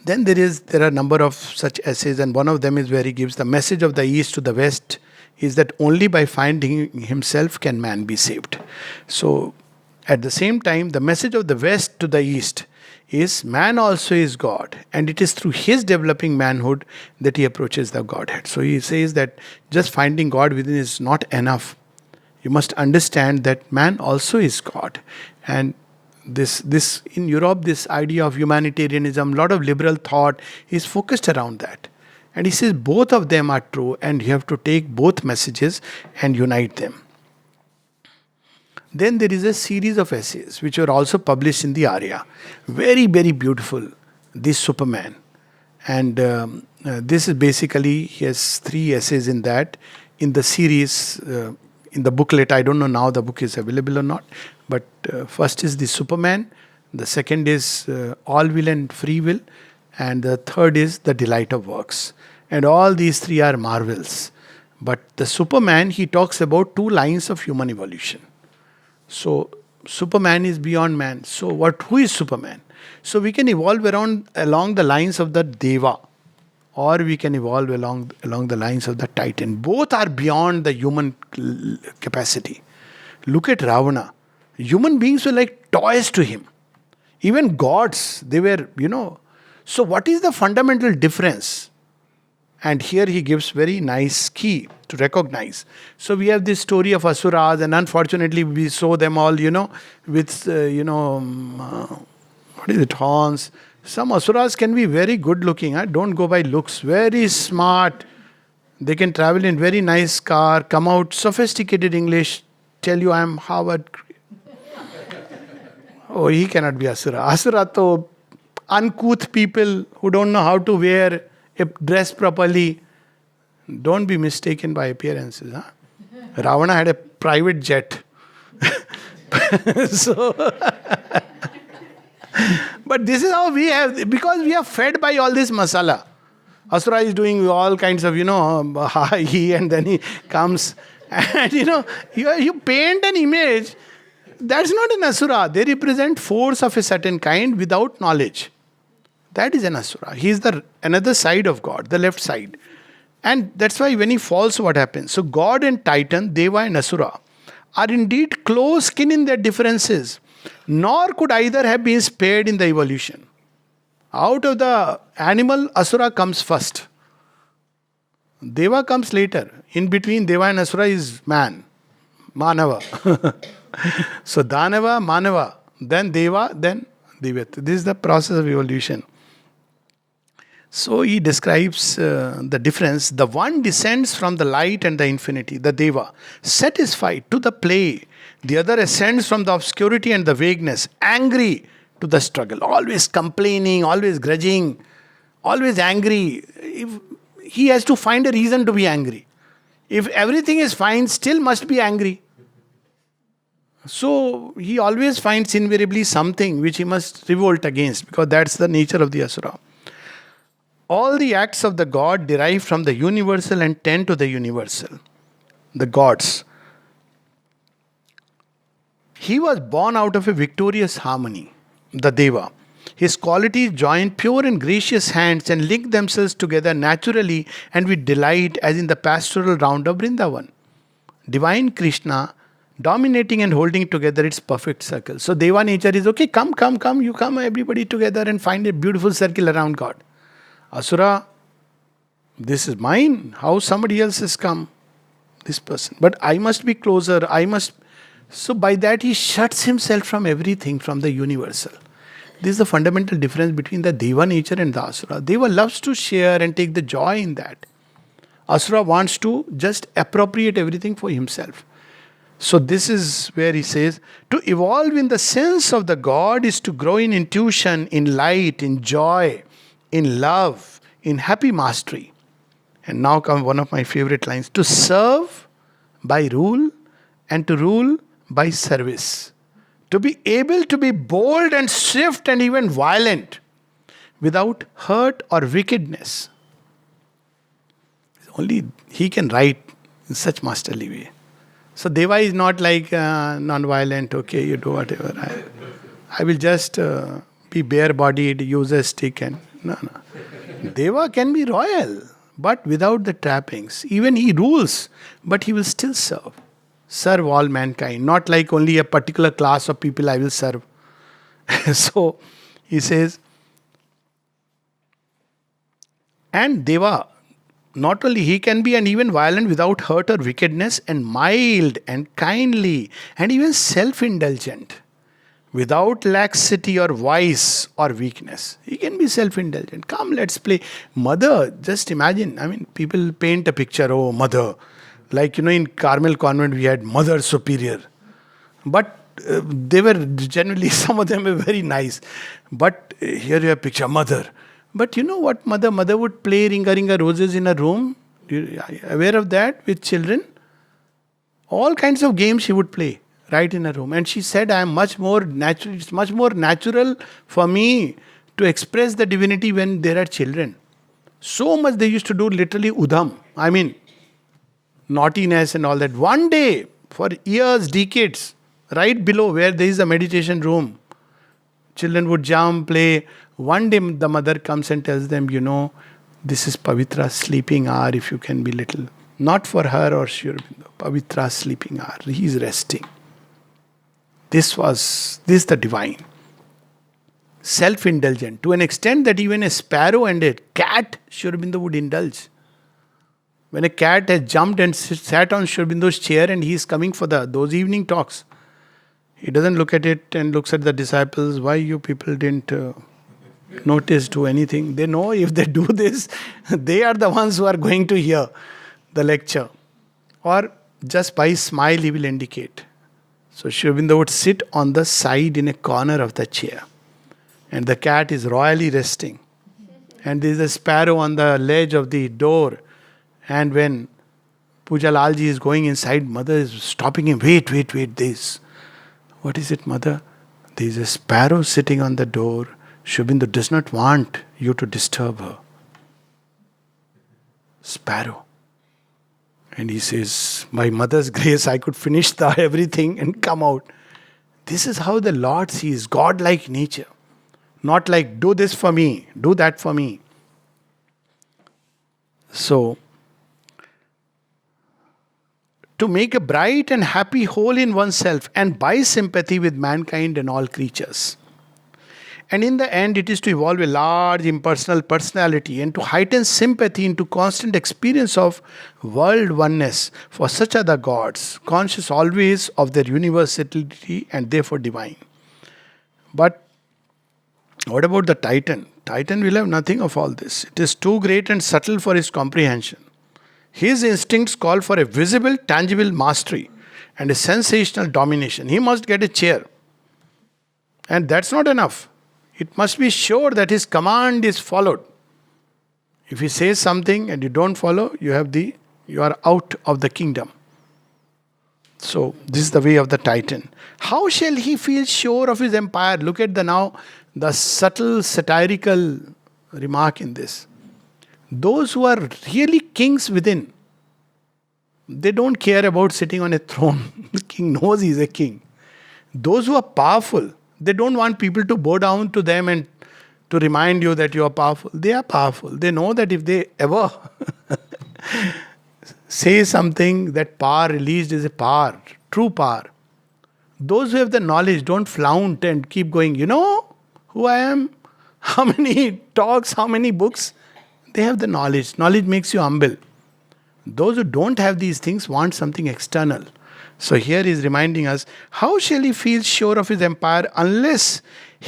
Speaker 1: Then there are a number of such essays, and one of them is where he gives the message of the East to the West is that only by finding himself can man be saved. So at the same time, the message of the West to the East is man also is God, and it is through his developing manhood that he approaches the Godhead. So he says that just finding God within is not enough. You must understand that man also is God. And this in Europe, this idea of humanitarianism, a lot of liberal thought is focused around that. And he says both of them are true, and you have to take both messages and unite them. Then there is a series of essays which were also published in the Arya. Very, very beautiful. This Superman. And this is basically, he has 3 essays in that. In the series, in the booklet, I don't know now the book is available or not. But first is the Superman. The second is All Will and Free Will. And the third is The Delight of Works. And all these 3 are marvels. But the Superman, he talks about 2 lines of human evolution. So Superman is beyond man. So who is Superman? So we can evolve along the lines of the Deva, or we can evolve along the lines of the Titan. Both are beyond the human capacity. Look at Ravana. Human beings were like toys to him. Even gods, they were, So what is the fundamental difference? And here he gives very nice key to recognize. So we have this story of Asuras, and unfortunately we saw them all, with, horns. Some Asuras can be very good looking. Don't go by looks. Very smart. They can travel in very nice car, come out sophisticated English, tell you I am Harvard. Oh, he cannot be Asura. Asura to uncouth people who don't know how to wear a dress properly. Don't be mistaken by appearances. Huh? Ravana had a private jet. But this is how we have, because we are fed by all this masala. Asura is doing all kinds of, he, and then he comes. And, you paint an image. That's not an Asura. They represent force of a certain kind without knowledge. That is an Asura. He is the another side of God, the left side. And that's why when he falls, what happens? So God and Titan, Deva and Asura, are indeed close kin in their differences. Nor could either have been spared in the evolution. Out of the animal, Asura comes first. Deva comes later. In between Deva and Asura is man. Manava. So Dhanava, Manava. Then Deva, then Divyat. This is the process of evolution. So he describes the difference. The one descends from the light and the infinity, the Deva, satisfied to the play. The other ascends from the obscurity and the vagueness, angry to the struggle, always complaining, always grudging, always angry. He has to find a reason to be angry. If everything is fine, still must be angry. So he always finds invariably something which he must revolt against, because that's the nature of the Asura. All the acts of the God derive from the universal and tend to the universal. The gods. He was born out of a victorious harmony, the Deva. His qualities joined pure and gracious hands and linked themselves together naturally and with delight, as in the pastoral round of Vrindavan. Divine Krishna dominating and holding together its perfect circle. So Deva nature is okay, come, you come everybody together and find a beautiful circle around God. Asura, this is mine. How somebody else has come? This person. But I must be closer. So by that he shuts himself from everything, from the universal. This is the fundamental difference between the Deva nature and the Asura. Deva loves to share and take the joy in that. Asura wants to just appropriate everything for himself. So this is where he says, to evolve in the sense of the God is to grow in intuition, in light, in joy, in love, in happy mastery. And now comes one of my favorite lines, to serve by rule and to rule by service. To be able to be bold and swift and even violent without hurt or wickedness. Only he can write in such masterly way. So Deva is not like non-violent, okay, you do whatever. I will just be bare-bodied, use a stick and... No. Deva can be royal, but without the trappings. Even he rules, but he will still serve. Serve all mankind. Not like only a particular class of people I will serve. So, he says, and Deva, not only he can be and even violent without hurt or wickedness, and mild and kindly and even self-indulgent without laxity or vice or weakness. He can be self-indulgent. Come, let's play. Mother, just imagine. I mean, people paint a picture, oh, mother. Like, in Carmel Convent we had Mother Superior. But they were generally, some of them were very nice. But here you have a picture, mother. But you know what mother? Mother would play Ringa Ringa Roses in a room. Are you aware of that with children? All kinds of games she would play right in a room. And she said, I am much more natural. It's much more natural for me to express the divinity when there are children. So much they used to do literally udham. I mean, naughtiness and all that. One day, for years, decades, right below where there is a meditation room, children would jump, play. One day the mother comes and tells them, this is Pavitra's sleeping hour, if you can be little. Not for her or Sri Aurobindo. Pavitra's sleeping hour. He is resting. This is the divine. Self-indulgent. To an extent that even a sparrow and a cat, Sri Aurobindo would indulge. When a cat has jumped and sat on Sri Aurobindo's chair and he is coming for those evening talks, he doesn't look at it and looks at the disciples, why you people didn't notice, do anything. They know if they do this, they are the ones who are going to hear the lecture. Or just by smile he will indicate. So Sri Aurobindo would sit on the side in a corner of the chair. And the cat is royally resting. And there is a sparrow on the ledge of the door. And when Pooja Lalji is going inside, mother is stopping him. Wait, this. What is it, mother? There is a sparrow sitting on the door. Sri Aurobindo does not want you to disturb her. Sparrow. And he says, by mother's grace, I could finish everything and come out. This is how the Lord sees God-like nature. Not like, do this for me, do that for me. So, to make a bright and happy whole in oneself and by sympathy with mankind and all creatures. And in the end, it is to evolve a large impersonal personality and to heighten sympathy into constant experience of world oneness. For such are the gods, conscious always of their universality and therefore divine. But what about the Titan? Titan will have nothing of all this. It is too great and subtle for his comprehension. His instincts call for a visible, tangible mastery and a sensational domination. He must get a chair. And that's not enough. It must be sure that his command is followed. If he says something and you don't follow, you are out of the kingdom. So, this is the way of the Titan. How shall he feel sure of his empire? Look at the subtle satirical remark in this. Those who are really kings within, they don't care about sitting on a throne. The king knows he is a king. Those who are powerful, they don't want people to bow down to them and to remind you that you are powerful. They are powerful. They know that if they ever say something, that power released is a power, true power. Those who have the knowledge don't flaunt and keep going, you know who I am? How many talks, how many books? They have the knowledge. Knowledge makes you humble. Those who don't have these things want something external. So here he is reminding us, how shall he feel sure of his empire unless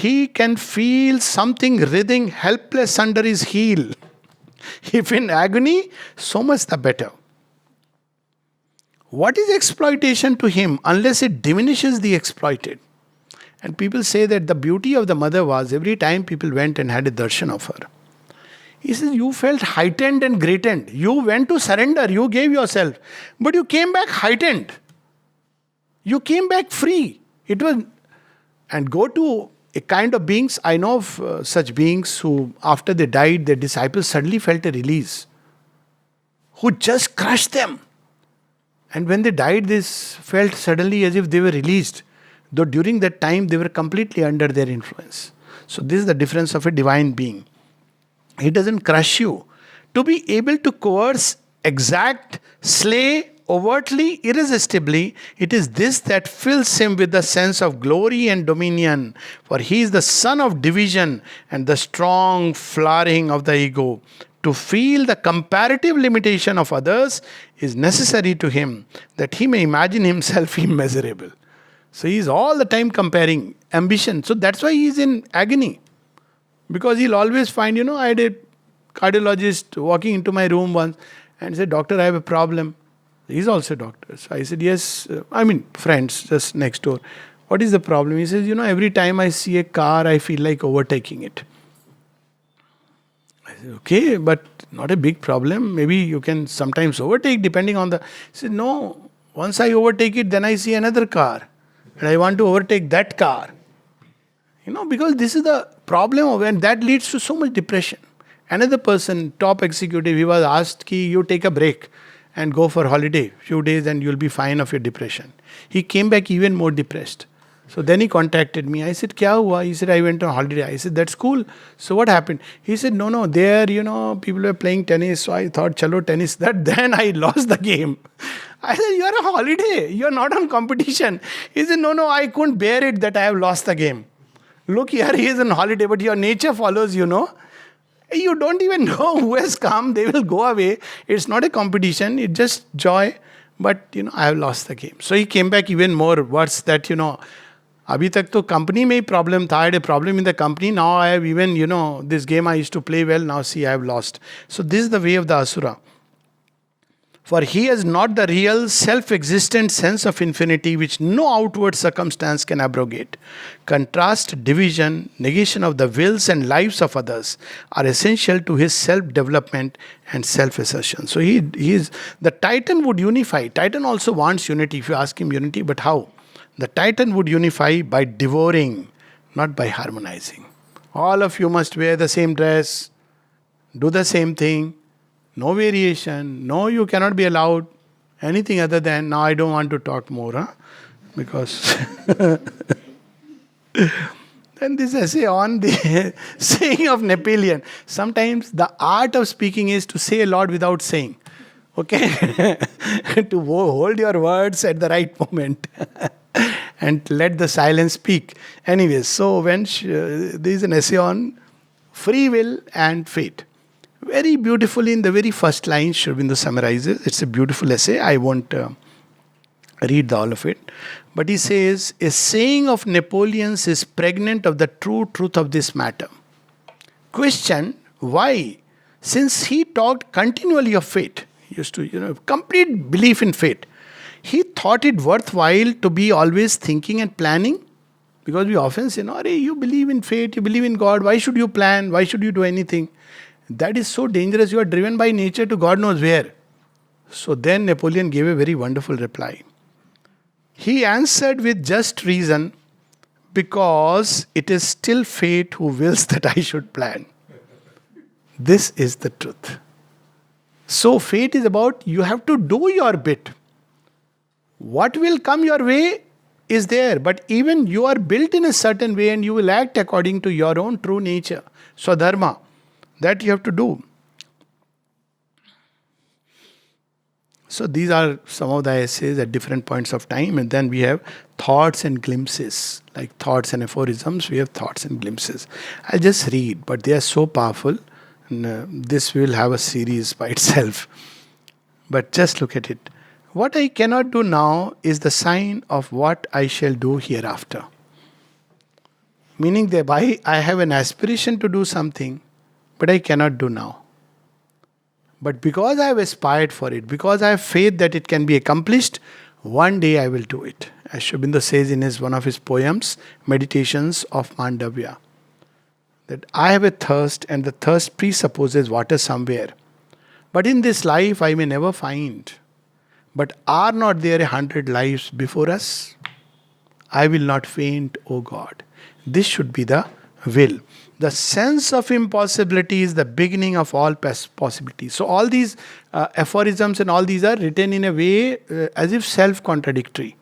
Speaker 1: He can feel something writhing helpless under his heel. If in agony, so much the better. What is exploitation to him unless it diminishes the exploited? And people say that the beauty of the mother was every time people went and had a darshan of her. He says, you felt heightened and greatened. You went to surrender, you gave yourself. But you came back heightened. You came back free. It was, and go to a kind of beings, I know of such beings who, after they died, their disciples suddenly felt a release. Who just crushed them. And when they died, this felt suddenly as if they were released. Though during that time, they were completely under their influence. So this is the difference of a divine being. He doesn't crush you. To be able to coerce, exact, slay, overtly, irresistibly, it is this that fills him with the sense of glory and dominion. For he is the son of division and the strong flowering of the ego. To feel the comparative limitation of others is necessary to him, that he may imagine himself immeasurable. So he is all the time comparing ambition. So that's why he is in agony. Because he'll always find, I had a cardiologist walking into my room once and said, Doctor, I have a problem. He's also a doctor. So I said, yes, friends just next door. What is the problem? He says, every time I see a car, I feel like overtaking it. I said, okay, but not a big problem. Maybe you can sometimes overtake depending on the... He said, no, once I overtake it, then I see another car. And I want to overtake that car. Because this is the problem of, and that leads to so much depression. Another person, top executive, he was asked, you take a break and go for holiday, few days and you'll be fine of your depression. He came back even more depressed. So then he contacted me. I said, kya hua? He said, I went on holiday. I said, that's cool. So what happened? He said, no, there, people were playing tennis. So I thought, chalo, tennis. Then I lost the game. I said, you're on holiday. You're not on competition. He said, no, I couldn't bear it that I have lost the game. Look, here he is on holiday, but your nature follows, You don't even know who has come. They will go away. It's not a competition. It's just joy. But, I have lost the game. So he came back even more worse that, Abhi tak to company mein problem tha. I had a problem in the company. Now I have even, this game I used to play well. Now see, I have lost. So this is the way of the Asura. For he has not the real self-existent sense of infinity which no outward circumstance can abrogate. Contrast, division, negation of the wills and lives of others are essential to his self-development and self-assertion. So he is, the Titan would unify. Titan also wants unity. If you ask him unity, but how? The Titan would unify by devouring, not by harmonizing. All of you must wear the same dress, do the same thing. No variation. No, you cannot be allowed anything other than, now I don't want to talk more, because then this essay on the saying of Napoleon. Sometimes the art of speaking is to say a lot without saying. Okay? To hold your words at the right moment. And let the silence speak. Anyways, so when there is an essay on free will and fate. Very beautifully in the very first line, Sri Aurobindo summarizes. It's a beautiful essay. I won't read all of it. But he says, a saying of Napoleon's is pregnant of the true truth of this matter. Question, why? Since he talked continually of fate, he used to, complete belief in fate. He thought it worthwhile to be always thinking and planning. Because we often say, no, you believe in fate, you believe in God. Why should you plan? Why should you do anything? That is so dangerous. You are driven by nature to God knows where. So then Napoleon gave a very wonderful reply. He answered with just reason, because it is still fate who wills that I should plan. This is the truth. So fate is about you have to do your bit. What will come your way is there, but even you are built in a certain way and you will act according to your own true nature. Swadharma. That you have to do. So these are some of the essays at different points of time, and then we have thoughts and glimpses. Like thoughts and aphorisms, we have thoughts and glimpses. I'll just read, but they are so powerful. And, this will have a series by itself. But just look at it. What I cannot do now is the sign of what I shall do hereafter. Meaning thereby, I have an aspiration to do something, but I cannot do now. But because I have aspired for it, because I have faith that it can be accomplished, one day I will do it. As Sri Aurobindo says in one of his poems, Meditations of Mandavya, that I have a thirst and the thirst presupposes water somewhere. But in this life I may never find. But are not there 100 lives before us? I will not faint, O God. This should be the will. The sense of impossibility is the beginning of all possibilities. So all these aphorisms and all these are written in a way as if self-contradictory.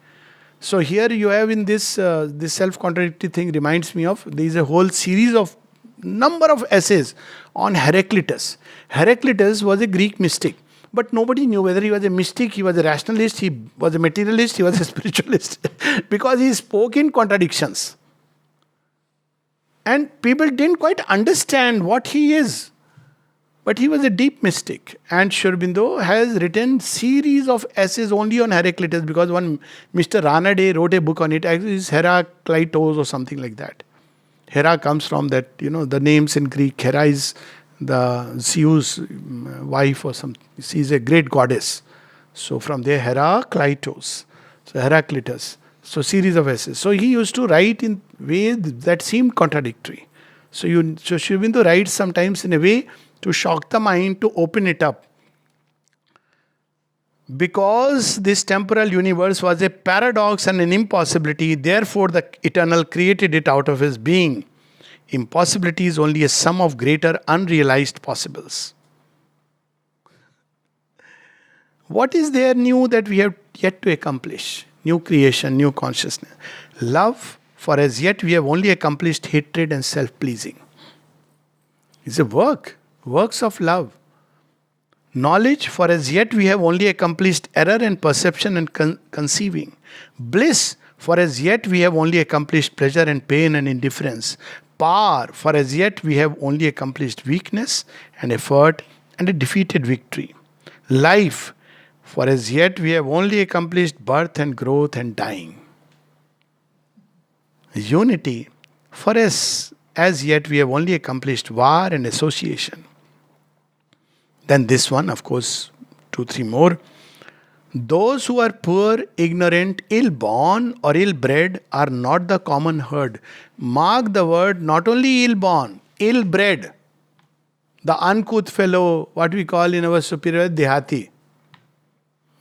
Speaker 1: So here you have in this self-contradictory thing reminds me of, there is a whole series of number of essays on Heraclitus. Heraclitus was a Greek mystic. But nobody knew whether he was a mystic, he was a rationalist, he was a materialist, he was a spiritualist. Because he spoke in contradictions. And people didn't quite understand what he is. But he was a deep mystic. And Sri Aurobindo has written series of essays only on Heraclitus, because one Mr. Ranade wrote a book on it. Actually, it's Heraclitos or something like that. Hera comes from that, the names in Greek. Hera is the Zeus' wife or something. She is a great goddess. So from there, Heraclitos. So Heraclitus. So series of essays. So he used to write in ways that seemed contradictory. So Sri Aurobindo writes sometimes in a way to shock the mind, to open it up. Because this temporal universe was a paradox and an impossibility, therefore the Eternal created it out of his being. Impossibility is only a sum of greater unrealized possibles. What is there new that we have yet to accomplish? New creation, new consciousness. Love, for as yet we have only accomplished hatred and self-pleasing. It's a works of love. Knowledge, for as yet we have only accomplished error and perception and conceiving. Bliss, for as yet we have only accomplished pleasure and pain and indifference. Power, for as yet we have only accomplished weakness and effort and a defeated victory. Life, for as yet we have only accomplished birth and growth and dying. Unity, for as yet we have only accomplished war and association. Then this one, of course, 2, 3 more. Those who are poor, ignorant, ill-born or ill-bred are not the common herd. Mark the word, not only ill-born, ill-bred. The uncouth fellow, what we call in our superior, Dehati.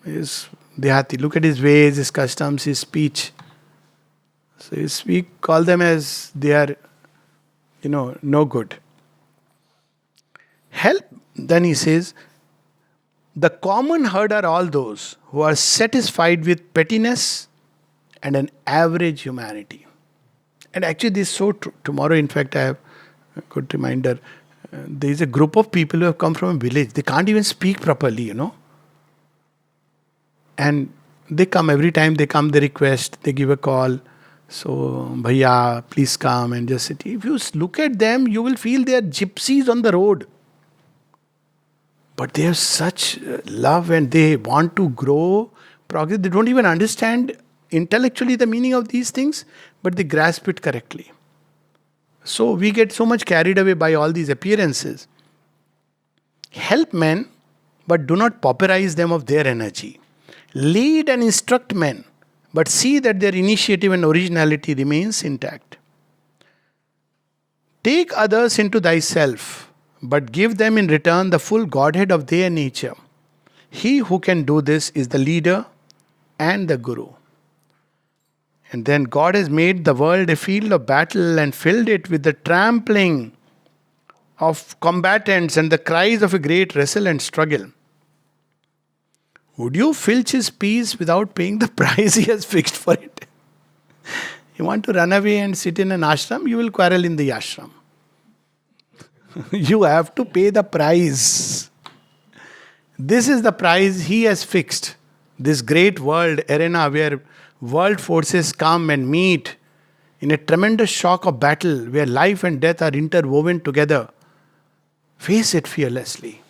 Speaker 1: Is Dehati. Look at his ways, his customs, his speech. So we call them as they are, no good. Help, then he says, the common herd are all those who are satisfied with pettiness and an average humanity. And actually this is so true. Tomorrow, in fact, I have a good reminder. There is a group of people who have come from a village. They can't even speak properly, And they come every time they come, they request, they give a call. So, Bhaiya, please come and just sit. If you look at them, you will feel they are gypsies on the road. But they have such love and they want to grow, progress. They don't even understand intellectually the meaning of these things, but they grasp it correctly. So we get so much carried away by all these appearances. Help men, but do not pauperize them of their energy. Lead and instruct men, but see that their initiative and originality remains intact. Take others into thyself, but give them in return the full Godhead of their nature. He who can do this is the leader and the guru. And then God has made the world a field of battle and filled it with the trampling of combatants and the cries of a great wrestle and struggle. Would you filch his peace without paying the price he has fixed for it? You want to run away and sit in an ashram, you will quarrel in the ashram. You have to pay the price. This is the price he has fixed. This great world arena where world forces come and meet in a tremendous shock of battle where life and death are interwoven together. Face it fearlessly.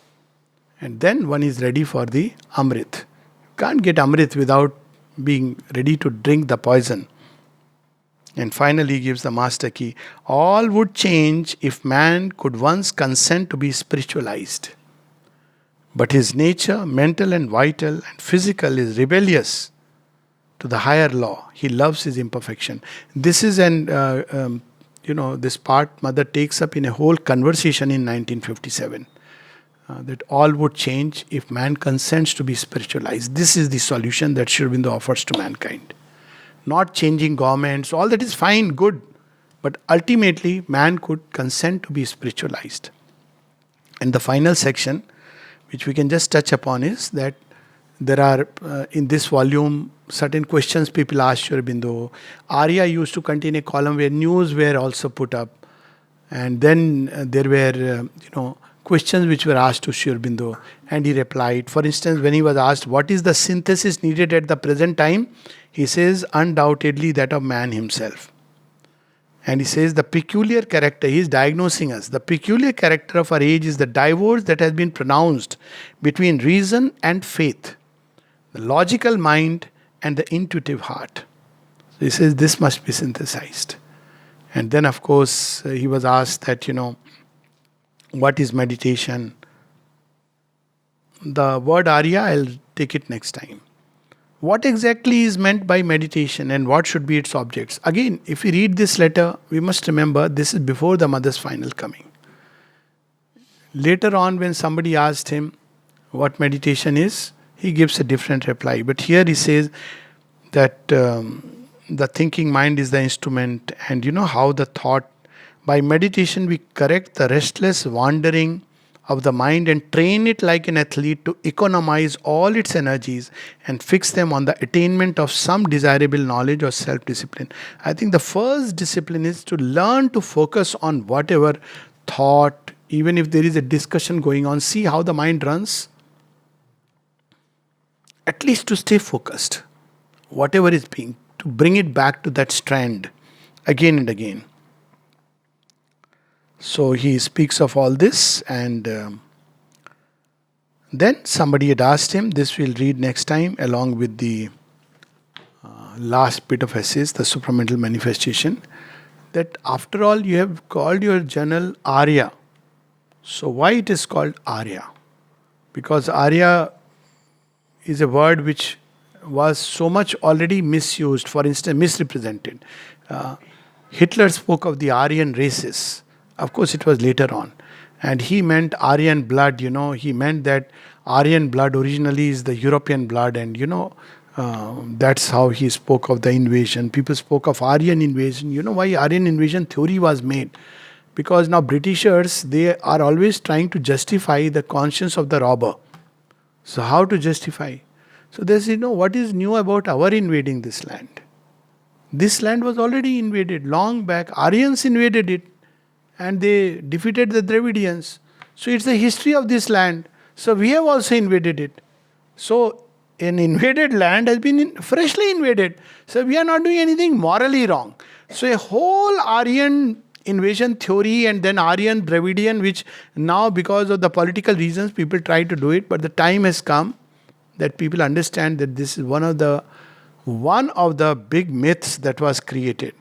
Speaker 1: And then one is ready for the Amrit. You can't get Amrit without being ready to drink the poison. And finally, he gives the master key. All would change if man could once consent to be spiritualized. But his nature, mental and vital and physical, is rebellious to the higher law. He loves his imperfection. This is this part Mother takes up in a whole conversation in 1957. That all would change if man consents to be spiritualized. This is the solution that Sri Aurobindo offers to mankind. Not changing governments, all that is fine, good. But ultimately, man could consent to be spiritualized. And the final section, which we can just touch upon, is that there are, in this volume, certain questions people asked Sri Aurobindo. Arya used to contain a column where news were also put up. And then there were, questions which were asked to Sri Aurobindo, and he replied. For instance, when he was asked, what is the synthesis needed at the present time? He says, undoubtedly that of man himself. And he says, the peculiar character, he is diagnosing us, the peculiar character of our age is the divorce that has been pronounced between reason and faith, the logical mind and the intuitive heart. So he says, this must be synthesized. And then, of course, he was asked that, what is meditation? The word Arya, I'll take it next time. What exactly is meant by meditation and what should be its objects? Again, if we read this letter, we must remember this is before the mother's final coming. Later on, when somebody asked him what meditation is, he gives a different reply. But here he says that the thinking mind is the instrument, and how the thought, by meditation we correct the restless wandering of the mind and train it like an athlete to economize all its energies and fix them on the attainment of some desirable knowledge or self-discipline. I think the first discipline is to learn to focus on whatever thought, even if there is a discussion going on, see how the mind runs. At least to stay focused, whatever is being, to bring it back to that strand again and again. So he speaks of all this, and then somebody had asked him, this we'll read next time along with the last bit of essays, the Supplemental Manifestation, that after all you have called your journal Arya. So why it is called Arya? Because Arya is a word which was so much already misused, for instance, misrepresented. Hitler spoke of the Aryan races. Of course, it was later on. And he meant Aryan blood, he meant that Aryan blood originally is the European blood, and that's how he spoke of the invasion. People spoke of Aryan invasion. You know why Aryan invasion theory was made? Because now Britishers, they are always trying to justify the conscience of the robber. So how to justify? So they say, what is new about our invading this land? This land was already invaded long back. Aryans invaded it and they defeated the Dravidians. So it's the history of this land. So we have also invaded it. So an invaded land has been freshly invaded. So we are not doing anything morally wrong. So a whole Aryan invasion theory and then Aryan Dravidian, which now because of the political reasons people try to do it, but the time has come that people understand that this is one of the big myths that was created.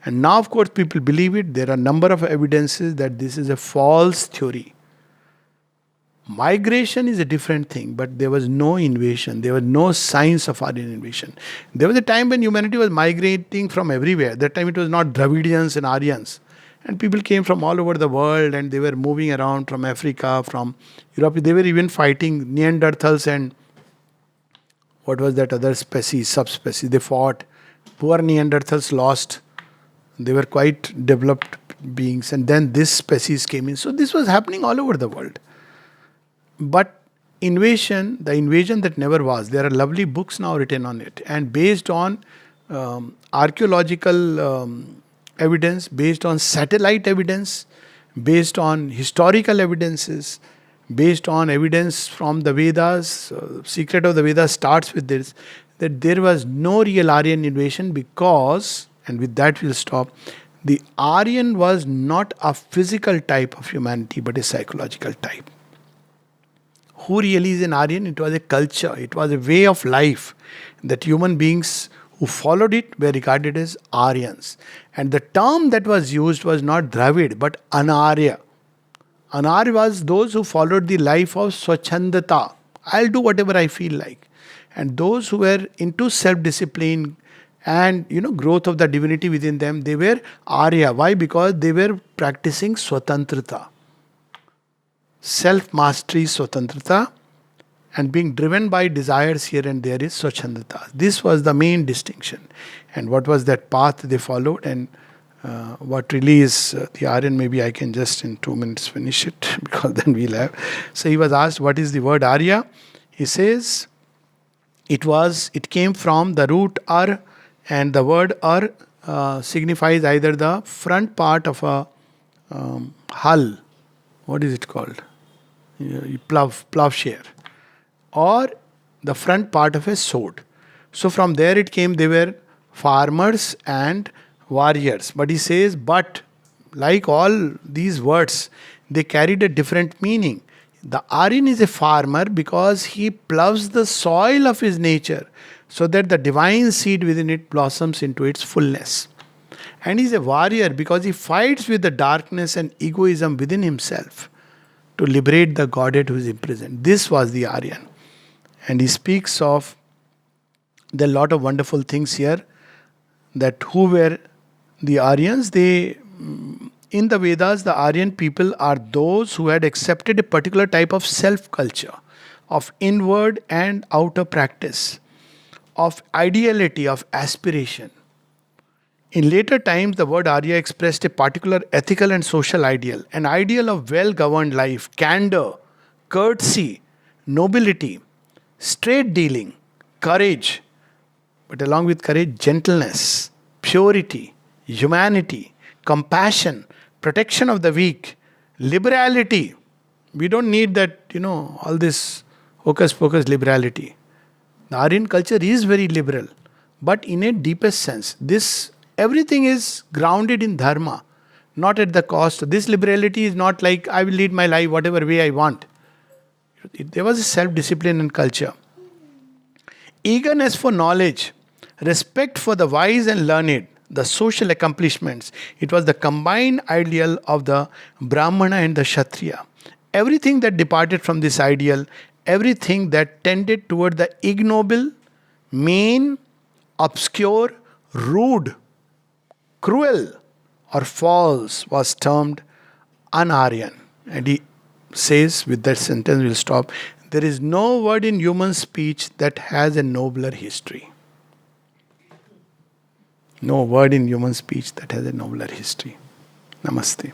Speaker 1: And now, of course, people believe it. There are a number of evidences that this is a false theory. Migration is a different thing, but there was no invasion. There was no signs of Aryan invasion. There was a time when humanity was migrating from everywhere. That time it was not Dravidians and Aryans. And people came from all over the world and they were moving around from Africa, from Europe. They were even fighting Neanderthals and what was that other species, subspecies. They fought. Poor Neanderthals lost. They were quite developed beings, and then this species came in. So this was happening all over the world. But invasion, the invasion that never was, there are lovely books now written on it. And based on archaeological evidence, based on satellite evidence, based on historical evidences, based on evidence from the Vedas, secret of the Vedas starts with this, that there was no real Aryan invasion because, and with that we'll stop, the Aryan was not a physical type of humanity but a psychological type. Who really is an Aryan? It was a culture, it was a way of life that human beings who followed it were regarded as Aryans. And the term that was used was not Dravid but Anarya. Anarya was those who followed the life of Swachandata. I'll do whatever I feel like. And those who were into self-discipline and growth of the divinity within them, they were Arya. Why? Because they were practicing Swatantrata. Self-mastery, Swatantrata, and being driven by desires here and there is Swachandata. This was the main distinction. And what was that path they followed, and what really is the Aryan? Maybe I can just in 2 minutes finish it because then we'll have. So he was asked, what is the word Arya? He says, it came from the root Ar, and the word Ar signifies either the front part of a hull, what is it called? Plowshare, or the front part of a sword. So from there it came, they were farmers and warriors. But he says, but like all these words, they carried a different meaning. The Aryan is a farmer because he plows the soil of his nature so that the divine seed within it blossoms into its fullness. And he's a warrior because he fights with the darkness and egoism within himself to liberate the godhead who is imprisoned. This was the Aryan. And he speaks of the lot of wonderful things here, that who were the Aryans. In the Vedas, the Aryan people are those who had accepted a particular type of self-culture, of inward and outer practice, of ideality, of aspiration. In later times, the word Arya expressed a particular ethical and social ideal, an ideal of well-governed life, candor, courtesy, nobility, straight dealing, courage, but along with courage, gentleness, purity, humanity, compassion, protection of the weak, liberality. We don't need that, all this hocus pocus liberality. The Aryan culture is very liberal, but in a deepest sense. Everything is grounded in dharma, not at the cost. This liberality is not like I will lead my life whatever way I want. There was a self-discipline and culture. Eagerness for knowledge, respect for the wise and learned, the social accomplishments. It was the combined ideal of the Brahmana and the Kshatriya. Everything that departed from this ideal, everything that tended toward the ignoble, mean, obscure, rude, cruel, or false was termed Anaryan. And he says, with that sentence we'll stop, there is no word in human speech that has a nobler history. No word in human speech that has a nobler history. Namaste.